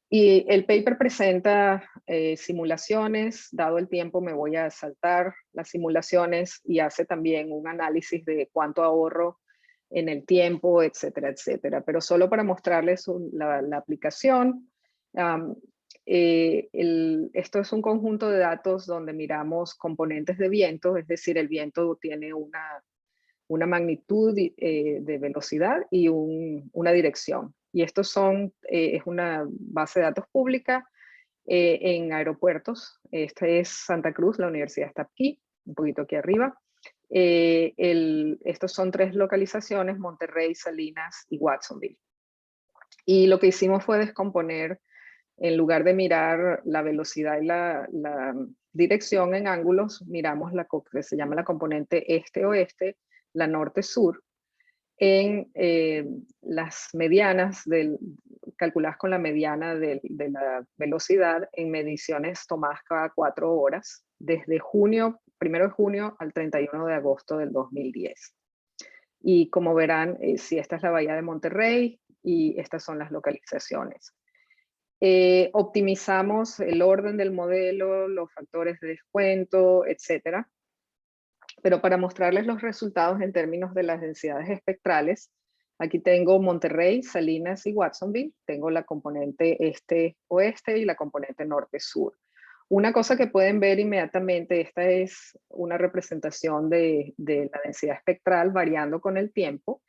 Y el paper presenta simulaciones. Dado el tiempo me voy a saltar las simulaciones, y hace también un análisis de cuánto ahorro en el tiempo, etcétera, etcétera. Pero solo para mostrarles la aplicación. Esto es un conjunto de datos donde miramos componentes de viento, es decir, el viento tiene una magnitud de velocidad y una dirección. Y estos es una base de datos pública en aeropuertos. Este es Santa Cruz, la universidad está aquí, un poquito aquí arriba. Estos son 3 localizaciones: Monterrey, Salinas y Watsonville. Y lo que hicimos fue descomponer, en lugar de mirar la velocidad y la dirección en ángulos, miramos la que se llama la componente este-oeste, la norte-sur, en las medianas, calculadas con la mediana de la velocidad en mediciones tomadas cada 4 horas, desde 1 de junio al 31 de agosto del 2010. Y como verán, sí, esta es la bahía de Monterrey y estas son las localizaciones. Optimizamos el orden del modelo, los factores de descuento, etcétera. Pero para mostrarles los resultados en términos de las densidades espectrales, aquí tengo Monterrey, Salinas y Watsonville. Tengo la componente este-oeste y la componente norte-sur. Una cosa que pueden ver inmediatamente, esta es una representación de la densidad espectral variando con el tiempo.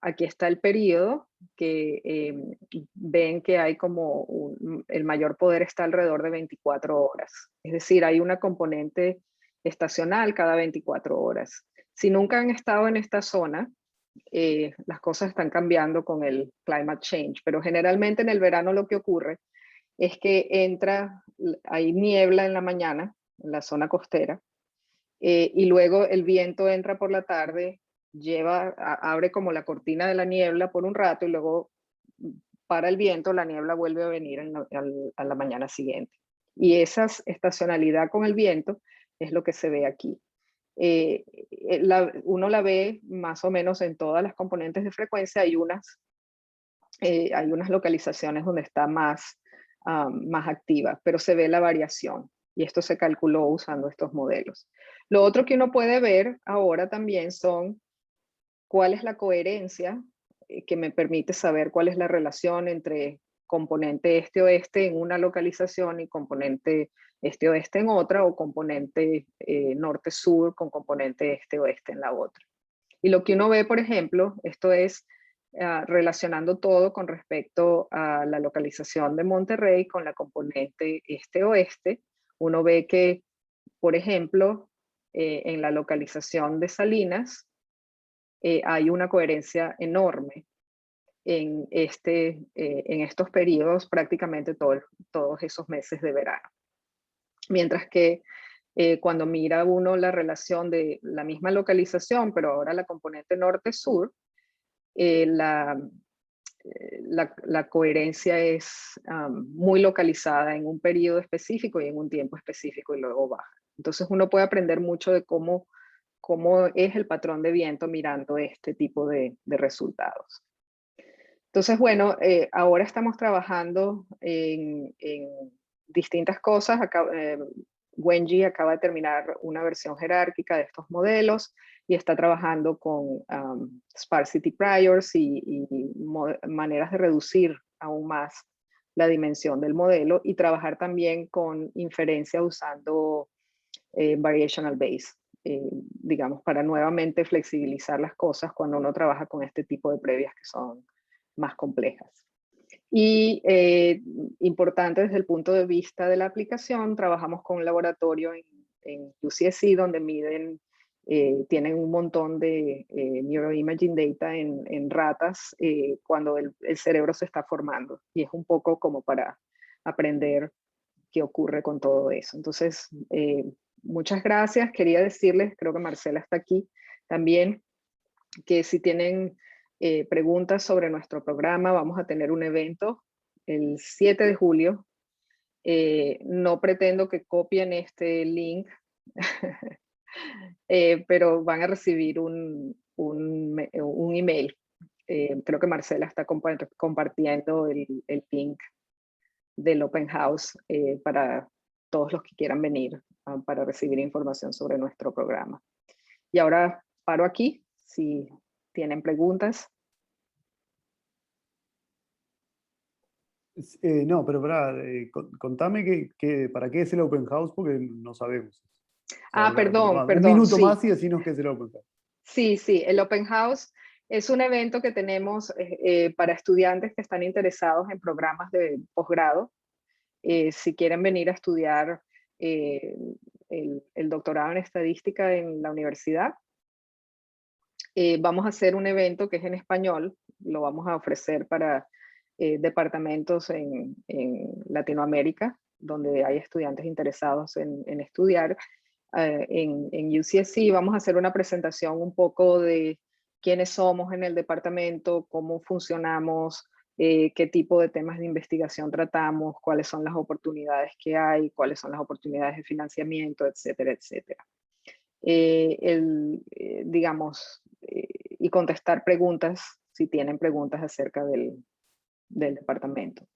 Aquí está el periodo, que ven que hay como el mayor poder está alrededor de 24 horas. Es decir, hay una componente estacional cada 24 horas. Si nunca han estado en esta zona, las cosas están cambiando con el climate change, pero generalmente en el verano lo que ocurre es que hay niebla en la mañana, en la zona costera, y luego el viento entra por la tarde, abre como la cortina de la niebla por un rato y luego para el viento la niebla vuelve a venir a la mañana siguiente. Y esa estacionalidad con el viento es lo que se ve aquí. Uno la ve más o menos en todas las componentes de frecuencia. Hay unas localizaciones donde está más activa, pero se ve la variación y esto se calculó usando estos modelos. Lo otro que uno puede ver ahora también son cuál es la coherencia que me permite saber cuál es la relación entre componente este-oeste en una localización y componente este-oeste en otra, o componente norte-sur con componente este-oeste en la otra. Y lo que uno ve, por ejemplo, esto es relacionando todo con respecto a la localización de Monterrey con la componente este-oeste. Uno ve que, por ejemplo, en la localización de Salinas, hay una coherencia enorme en estos periodos, prácticamente todos esos meses de verano. Mientras que cuando mira uno la relación de la misma localización, pero ahora la componente norte-sur, la coherencia es muy localizada en un periodo específico y en un tiempo específico y luego baja. Entonces uno puede aprender mucho de cómo es el patrón de viento mirando este tipo de resultados. Entonces, bueno, ahora estamos trabajando en distintas cosas. Wenji acaba de terminar una versión jerárquica de estos modelos y está trabajando con sparsity priors y maneras de reducir aún más la dimensión del modelo, y trabajar también con inferencia usando variational base. Digamos, para nuevamente flexibilizar las cosas cuando uno trabaja con este tipo de previas que son más complejas. Y importante desde el punto de vista de la aplicación, trabajamos con un laboratorio en UCSC donde tienen un montón de neuroimaging data en ratas cuando el cerebro se está formando, y es un poco como para aprender qué ocurre con todo eso. Entonces, muchas gracias. Quería decirles, creo que Marcela está aquí también, que si tienen preguntas sobre nuestro programa, vamos a tener un evento el 7 de julio. No pretendo que copien este link, pero van a recibir un email. Creo que Marcela está compartiendo el link del Open House para todos los que quieran venir para recibir información sobre nuestro programa. Y ahora paro aquí, si tienen preguntas. No, pero contame para qué es el Open House, porque no sabemos. Perdón. Un minuto sí. más y decirnos qué es el Open House. Sí, el Open House es un evento que tenemos para estudiantes que están interesados en programas de posgrado. Si quieren venir a estudiar el doctorado en estadística en la universidad, vamos a hacer un evento que es en español. Lo vamos a ofrecer para departamentos en Latinoamérica, donde hay estudiantes interesados en estudiar. En UCSC vamos a hacer una presentación un poco de quiénes somos en el departamento, cómo funcionamos, qué tipo de temas de investigación tratamos, cuáles son las oportunidades que hay, cuáles son las oportunidades de financiamiento, etcétera, etcétera. Digamos, y contestar preguntas si tienen preguntas acerca del departamento.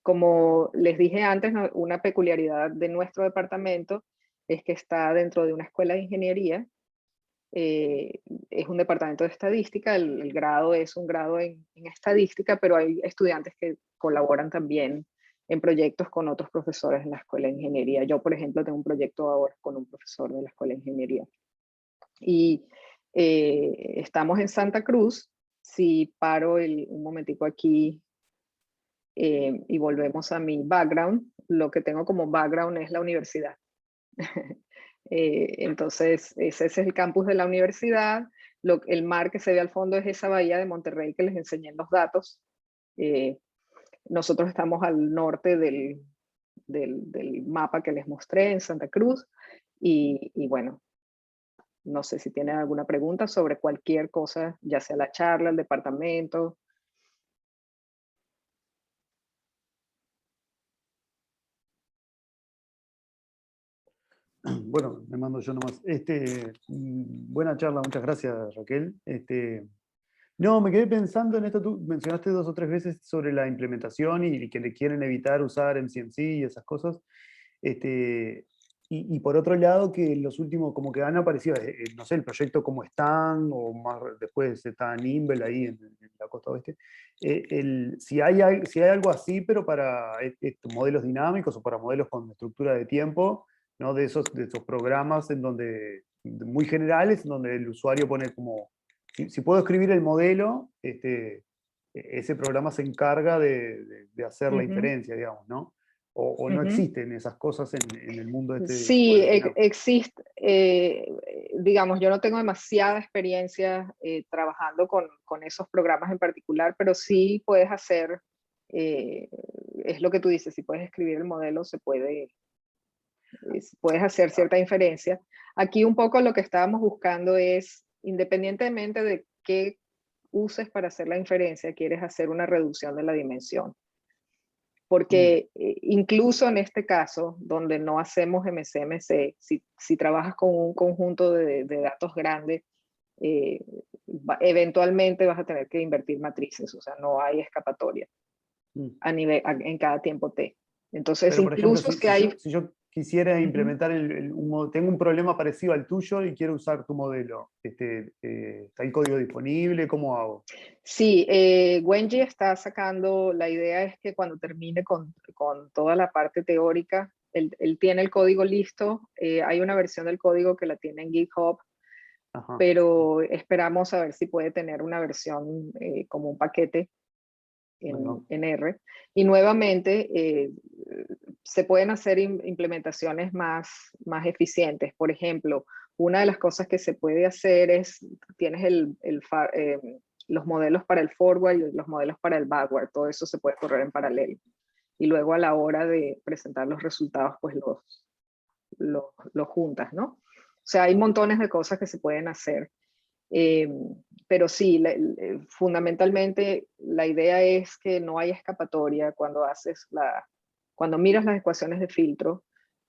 Como les dije antes, una peculiaridad de nuestro departamento es que está dentro de una escuela de ingeniería. Es un departamento de estadística, el grado es un grado en estadística, pero hay estudiantes que colaboran también en proyectos con otros profesores en la escuela de ingeniería. Yo, por ejemplo, tengo un proyecto ahora con un profesor de la escuela de ingeniería. Y estamos en Santa Cruz. Si paro un momentico aquí y volvemos a mi background, lo que tengo como background es la universidad. Entonces, ese es el campus de la universidad. El mar que se ve al fondo es esa bahía de Monterrey que les enseñé en los datos. Nosotros estamos al norte del mapa que les mostré en Santa Cruz. Y bueno, no sé si tienen alguna pregunta sobre cualquier cosa, ya sea la charla, el departamento. Bueno, me mando yo nomás. Buena charla, muchas gracias, Raquel. No, me quedé pensando en esto, tú mencionaste 2 o 3 veces sobre la implementación y que le quieren evitar usar MCMC y esas cosas. Y por otro lado, que los últimos como que han aparecido, no sé, el proyecto como están, o más después está Nimble ahí en la costa oeste. Si hay algo así, pero para modelos dinámicos o para modelos con estructura de tiempo, ¿no? De esos programas en donde, muy generales, en donde el usuario pone como, si puedo escribir el modelo, ese programa se encarga de hacer la inferencia, digamos, ¿no? O no existen esas cosas en el mundo de Sí, modelos dinámicos. existe. Digamos, yo no tengo demasiada experiencia trabajando con esos programas en particular, pero sí puedes hacer, es lo que tú dices, si puedes escribir el modelo, puedes hacer cierta inferencia. Aquí un poco lo que estábamos buscando es, independientemente de qué uses para hacer la inferencia, quieres hacer una reducción de la dimensión. Porque incluso en este caso, donde no hacemos MCMC, si trabajas con un conjunto de datos grandes, eventualmente vas a tener que invertir matrices, o sea, no hay escapatoria en cada tiempo T. Entonces, pero, por ejemplo, incluso es que hay... si yo quisiera implementar tengo un problema parecido al tuyo y quiero usar tu modelo, ¿está el código disponible? ¿Cómo hago? Sí, Wenji está sacando, la idea es que cuando termine con toda la parte teórica, él tiene el código listo, hay una versión del código que la tiene en GitHub, pero esperamos a ver si puede tener una versión como un paquete en R. Y nuevamente, se pueden hacer implementaciones más eficientes. Por ejemplo, una de las cosas que se puede hacer es, tienes los modelos para el forward y los modelos para el backward, todo eso se puede correr en paralelo. Y luego a la hora de presentar los resultados, pues los juntas, ¿no? O sea, hay montones de cosas que se pueden hacer. Pero sí, fundamentalmente la idea es que no hay escapatoria cuando cuando miras las ecuaciones de filtro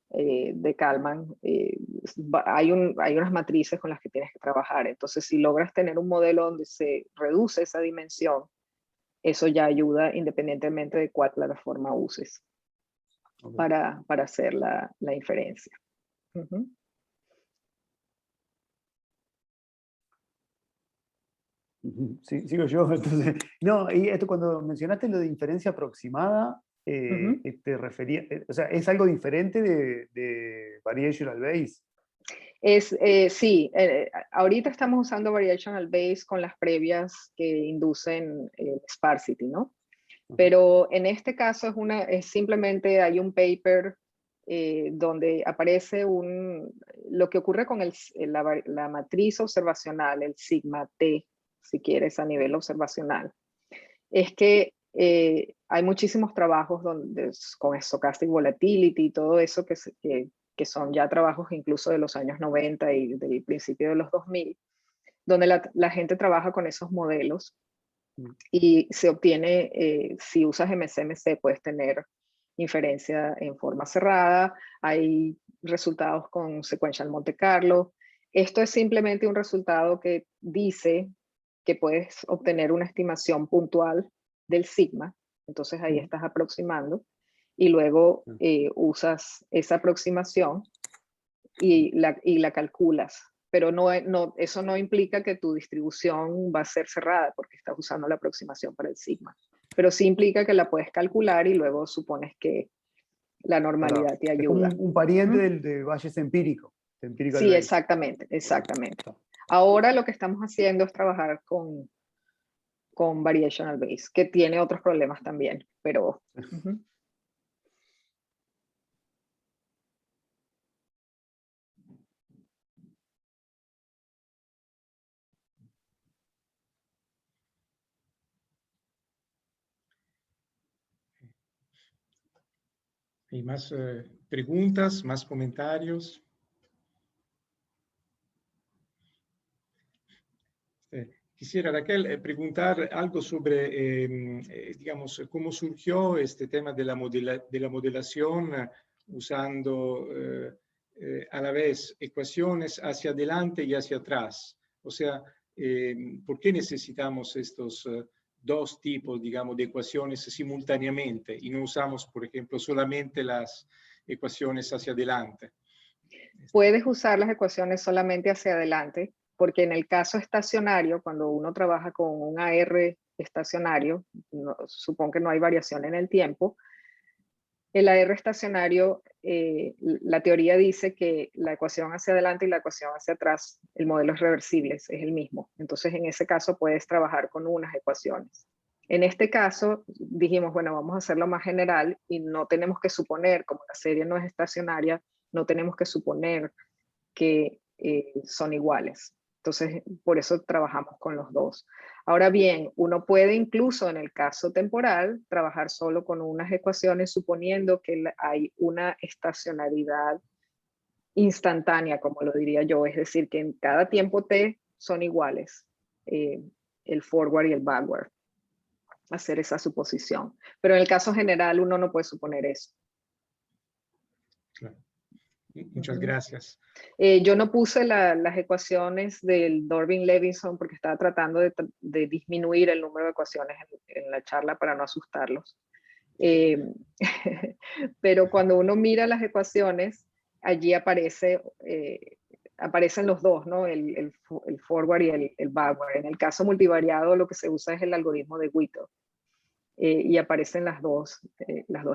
de Kalman, hay unas matrices con las que tienes que trabajar. Entonces, si logras tener un modelo donde se reduce esa dimensión, eso ya ayuda independientemente de cuál plataforma uses para hacer la inferencia. Sí, sigo yo. Entonces, no, y esto cuando mencionaste lo de inferencia aproximada, te refería, o sea, ¿es algo diferente de variational base? Sí, ahorita estamos usando variational base con las previas que inducen sparsity, ¿no? Pero en este caso es simplemente hay un paper donde aparece lo que ocurre con la matriz observacional, el sigma t, si quieres, a nivel observacional, es que hay muchísimos trabajos con stochastic volatility y todo eso que son ya trabajos incluso de los años 90 y del principio de los 2000, donde la gente trabaja con esos modelos y se obtiene, si usas MCMC, puedes tener inferencia en forma cerrada, hay resultados con sequential Monte Carlo. Esto es simplemente un resultado que dice que puedes obtener una estimación puntual del sigma, entonces ahí estás aproximando, y luego usas esa aproximación y la calculas. Pero eso no implica que tu distribución va a ser cerrada porque estás usando la aproximación para el sigma. Pero sí implica que la puedes calcular y luego supones que la normalidad te ayuda. Es como un pariente del Bayes empírico. Sí, exactamente, exactamente. Ahora lo que estamos haciendo es trabajar con Variational Base, que tiene otros problemas también, pero... ¿Hay más preguntas, más comentarios? Quisiera, Raquel, preguntar algo sobre, digamos, cómo surgió este tema de la modelación usando a la vez ecuaciones hacia adelante y hacia atrás. O sea, ¿por qué necesitamos estos dos tipos, digamos, de ecuaciones simultáneamente y no usamos, por ejemplo, solamente las ecuaciones hacia adelante? Puedes usar las ecuaciones solamente hacia adelante, porque en el caso estacionario, cuando uno trabaja con un AR estacionario, supongo que no hay variación en el tiempo, el AR estacionario, la teoría dice que la ecuación hacia adelante y la ecuación hacia atrás, el modelo es reversible, es el mismo. Entonces, en ese caso puedes trabajar con unas ecuaciones. En este caso, dijimos, bueno, vamos a hacerlo más general y no tenemos que suponer, como la serie no es estacionaria, no tenemos que suponer que son iguales. Entonces, por eso trabajamos con los dos. Ahora bien, uno puede incluso en el caso temporal trabajar solo con unas ecuaciones suponiendo que hay una estacionalidad instantánea, como lo diría yo, es decir, que en cada tiempo t son iguales, el forward y el backward, hacer esa suposición. Pero en el caso general uno no puede suponer eso. Claro. Muchas gracias. Yo no puse las ecuaciones del Durbin-Levinson porque estaba tratando de disminuir el número de ecuaciones en la charla para no asustarlos. Pero cuando uno mira las ecuaciones, allí aparecen los dos, ¿no? El forward y el backward. En el caso multivariado lo que se usa es el algoritmo de Whittle. Y aparecen las dos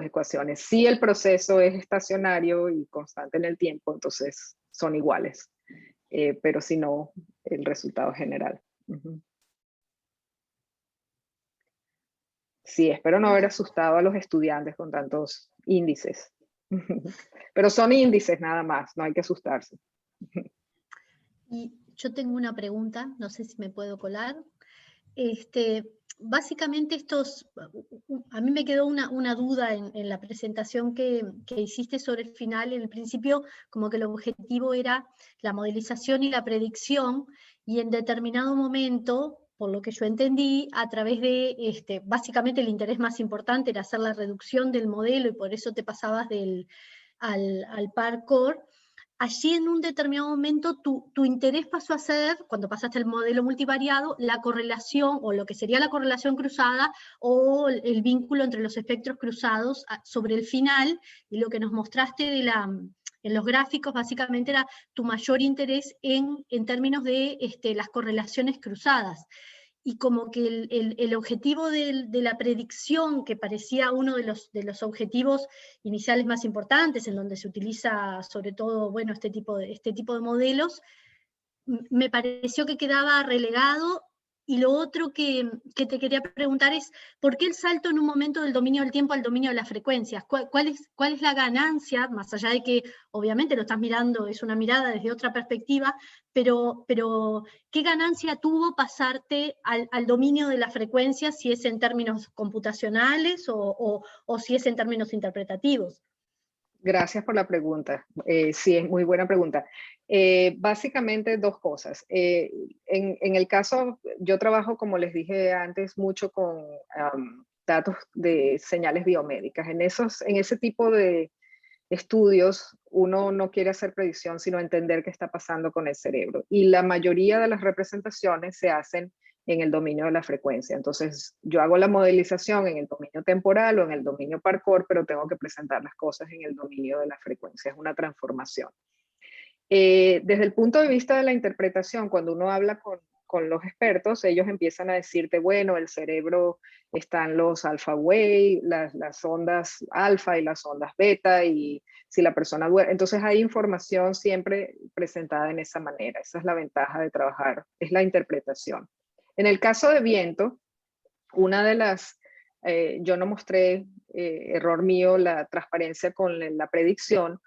ecuaciones. Si el proceso es estacionario y constante en el tiempo, entonces son iguales, pero si no, el resultado es general. Sí, espero no haber asustado a los estudiantes con tantos índices, pero son índices nada más, no hay que asustarse. Y yo tengo una pregunta, no sé si me puedo colar. Básicamente a mí me quedó una duda en la presentación que hiciste sobre el final. En el principio, como que el objetivo era la modelización y la predicción, y en determinado momento, por lo que yo entendí, a través de, básicamente el interés más importante era hacer la reducción del modelo, y por eso te pasabas al PAR-Core. Allí en un determinado momento tu interés pasó a ser, cuando pasaste al modelo multivariado, la correlación, o lo que sería la correlación cruzada, o el vínculo entre los espectros cruzados sobre el final, y lo que nos mostraste en los gráficos básicamente era tu mayor interés en términos de las correlaciones cruzadas. Y como que el objetivo de la predicción, que parecía uno de los objetivos iniciales más importantes, en donde se utiliza sobre todo, bueno, este tipo de modelos, me pareció que quedaba relegado. Y lo otro que te quería preguntar es, ¿por qué el salto en un momento del dominio del tiempo al dominio de las frecuencias? ¿Cuál es la ganancia, más allá de que obviamente lo estás mirando, es una mirada desde otra perspectiva, pero qué ganancia tuvo pasarte al dominio de las frecuencias, si es en términos computacionales o si es en términos interpretativos? Gracias por la pregunta. Sí, es muy buena pregunta. Básicamente dos cosas. En el caso, yo trabajo, como les dije antes, mucho con datos de señales biomédicas. En ese tipo de estudios, uno no quiere hacer predicción, sino entender qué está pasando con el cerebro. Y la mayoría de las representaciones se hacen en el dominio de la frecuencia. Entonces, yo hago la modelización en el dominio temporal o en el dominio Parcor, pero tengo que presentar las cosas en el dominio de la frecuencia. Es una transformación. Desde el punto de vista de la interpretación, cuando uno habla con los expertos, ellos empiezan a decirte, bueno, el cerebro están los alpha wave, las ondas alfa y las ondas beta, y si la persona duerme. Entonces hay información siempre presentada en esa manera. Esa es la ventaja de trabajar, es la interpretación. En el caso de viento, una de las, yo no mostré, error mío, la transparencia con la predicción.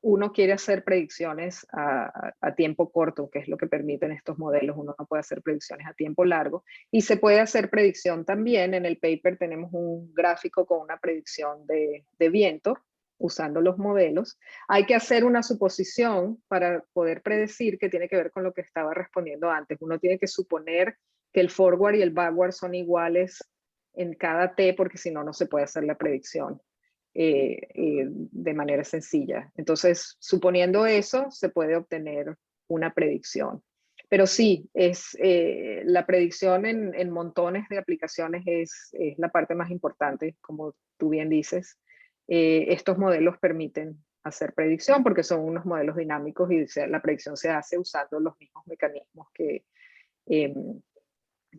Uno quiere hacer predicciones a tiempo corto, que es lo que permiten estos modelos. Uno no puede hacer predicciones a tiempo largo. Y se puede hacer predicción también. En el paper tenemos un gráfico con una predicción de viento usando los modelos. Hay que hacer una suposición para poder predecir, que tiene que ver con lo que estaba respondiendo antes. Uno tiene que suponer que el forward y el backward son iguales en cada T, porque si no, no se puede hacer la predicción de manera sencilla. Entonces, suponiendo eso, se puede obtener una predicción. Pero sí, la predicción en montones de aplicaciones es la parte más importante, como tú bien dices. Estos modelos permiten hacer predicción porque son unos modelos dinámicos y la predicción se hace usando los mismos mecanismos que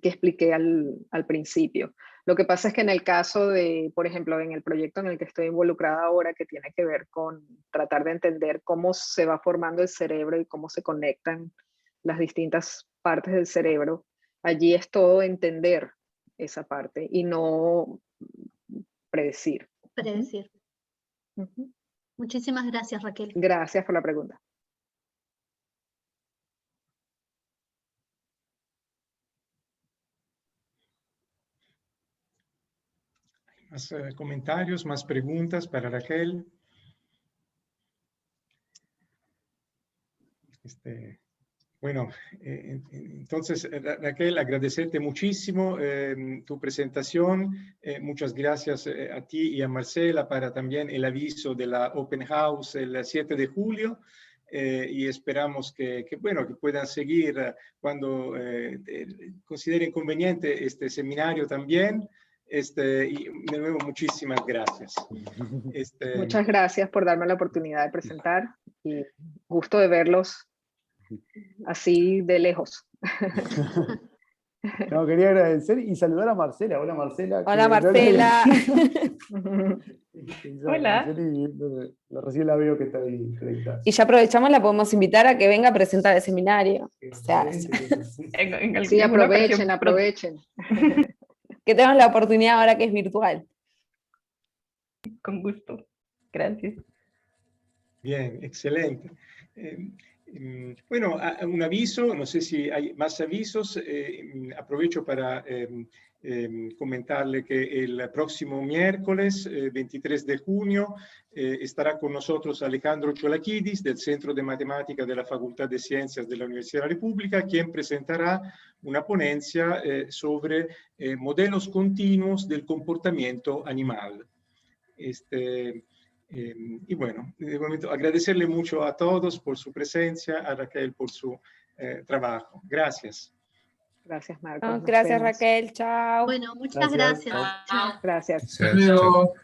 expliqué al principio. Lo que pasa es que en el caso de, por ejemplo, en el proyecto en el que estoy involucrada ahora, que tiene que ver con tratar de entender cómo se va formando el cerebro y cómo se conectan las distintas partes del cerebro, allí es todo entender esa parte y no predecir. Predecir. Muchísimas gracias, Raquel. Gracias por la pregunta. Más comentarios, más preguntas para Raquel. Bueno, entonces Raquel, agradecerte muchísimo tu presentación. Muchas gracias a ti y a Marcela para también el aviso de la Open House el 7 de julio. Y esperamos que puedan seguir cuando consideren conveniente este seminario también. Y de nuevo, muchísimas gracias. Muchas gracias por darme la oportunidad de presentar y gusto de verlos así de lejos. No, quería agradecer y saludar a Marcela. Hola, Marcela. Hola, Marcela. Hola. Recién la veo que está ahí conectada. Y ya aprovechamos, la podemos invitar a que venga a presentar el seminario. O sea, sí, aprovechen. Que tengan la oportunidad ahora que es virtual. Con gusto. Gracias. Bien, excelente. Bueno, un aviso, no sé si hay más avisos, aprovecho para comentarle que el próximo miércoles, 23 de junio, estará con nosotros Alejandro Cholakidis del Centro de Matemática de la Facultad de Ciencias de la Universidad de la República, quien presentará una ponencia sobre modelos continuos del comportamiento animal. Y bueno, de momento agradecerle mucho a todos por su presencia, a Raquel por su trabajo. Gracias. Gracias, Marcos. Gracias, Raquel. Chao. Bueno, muchas gracias. Gracias. Hasta luego.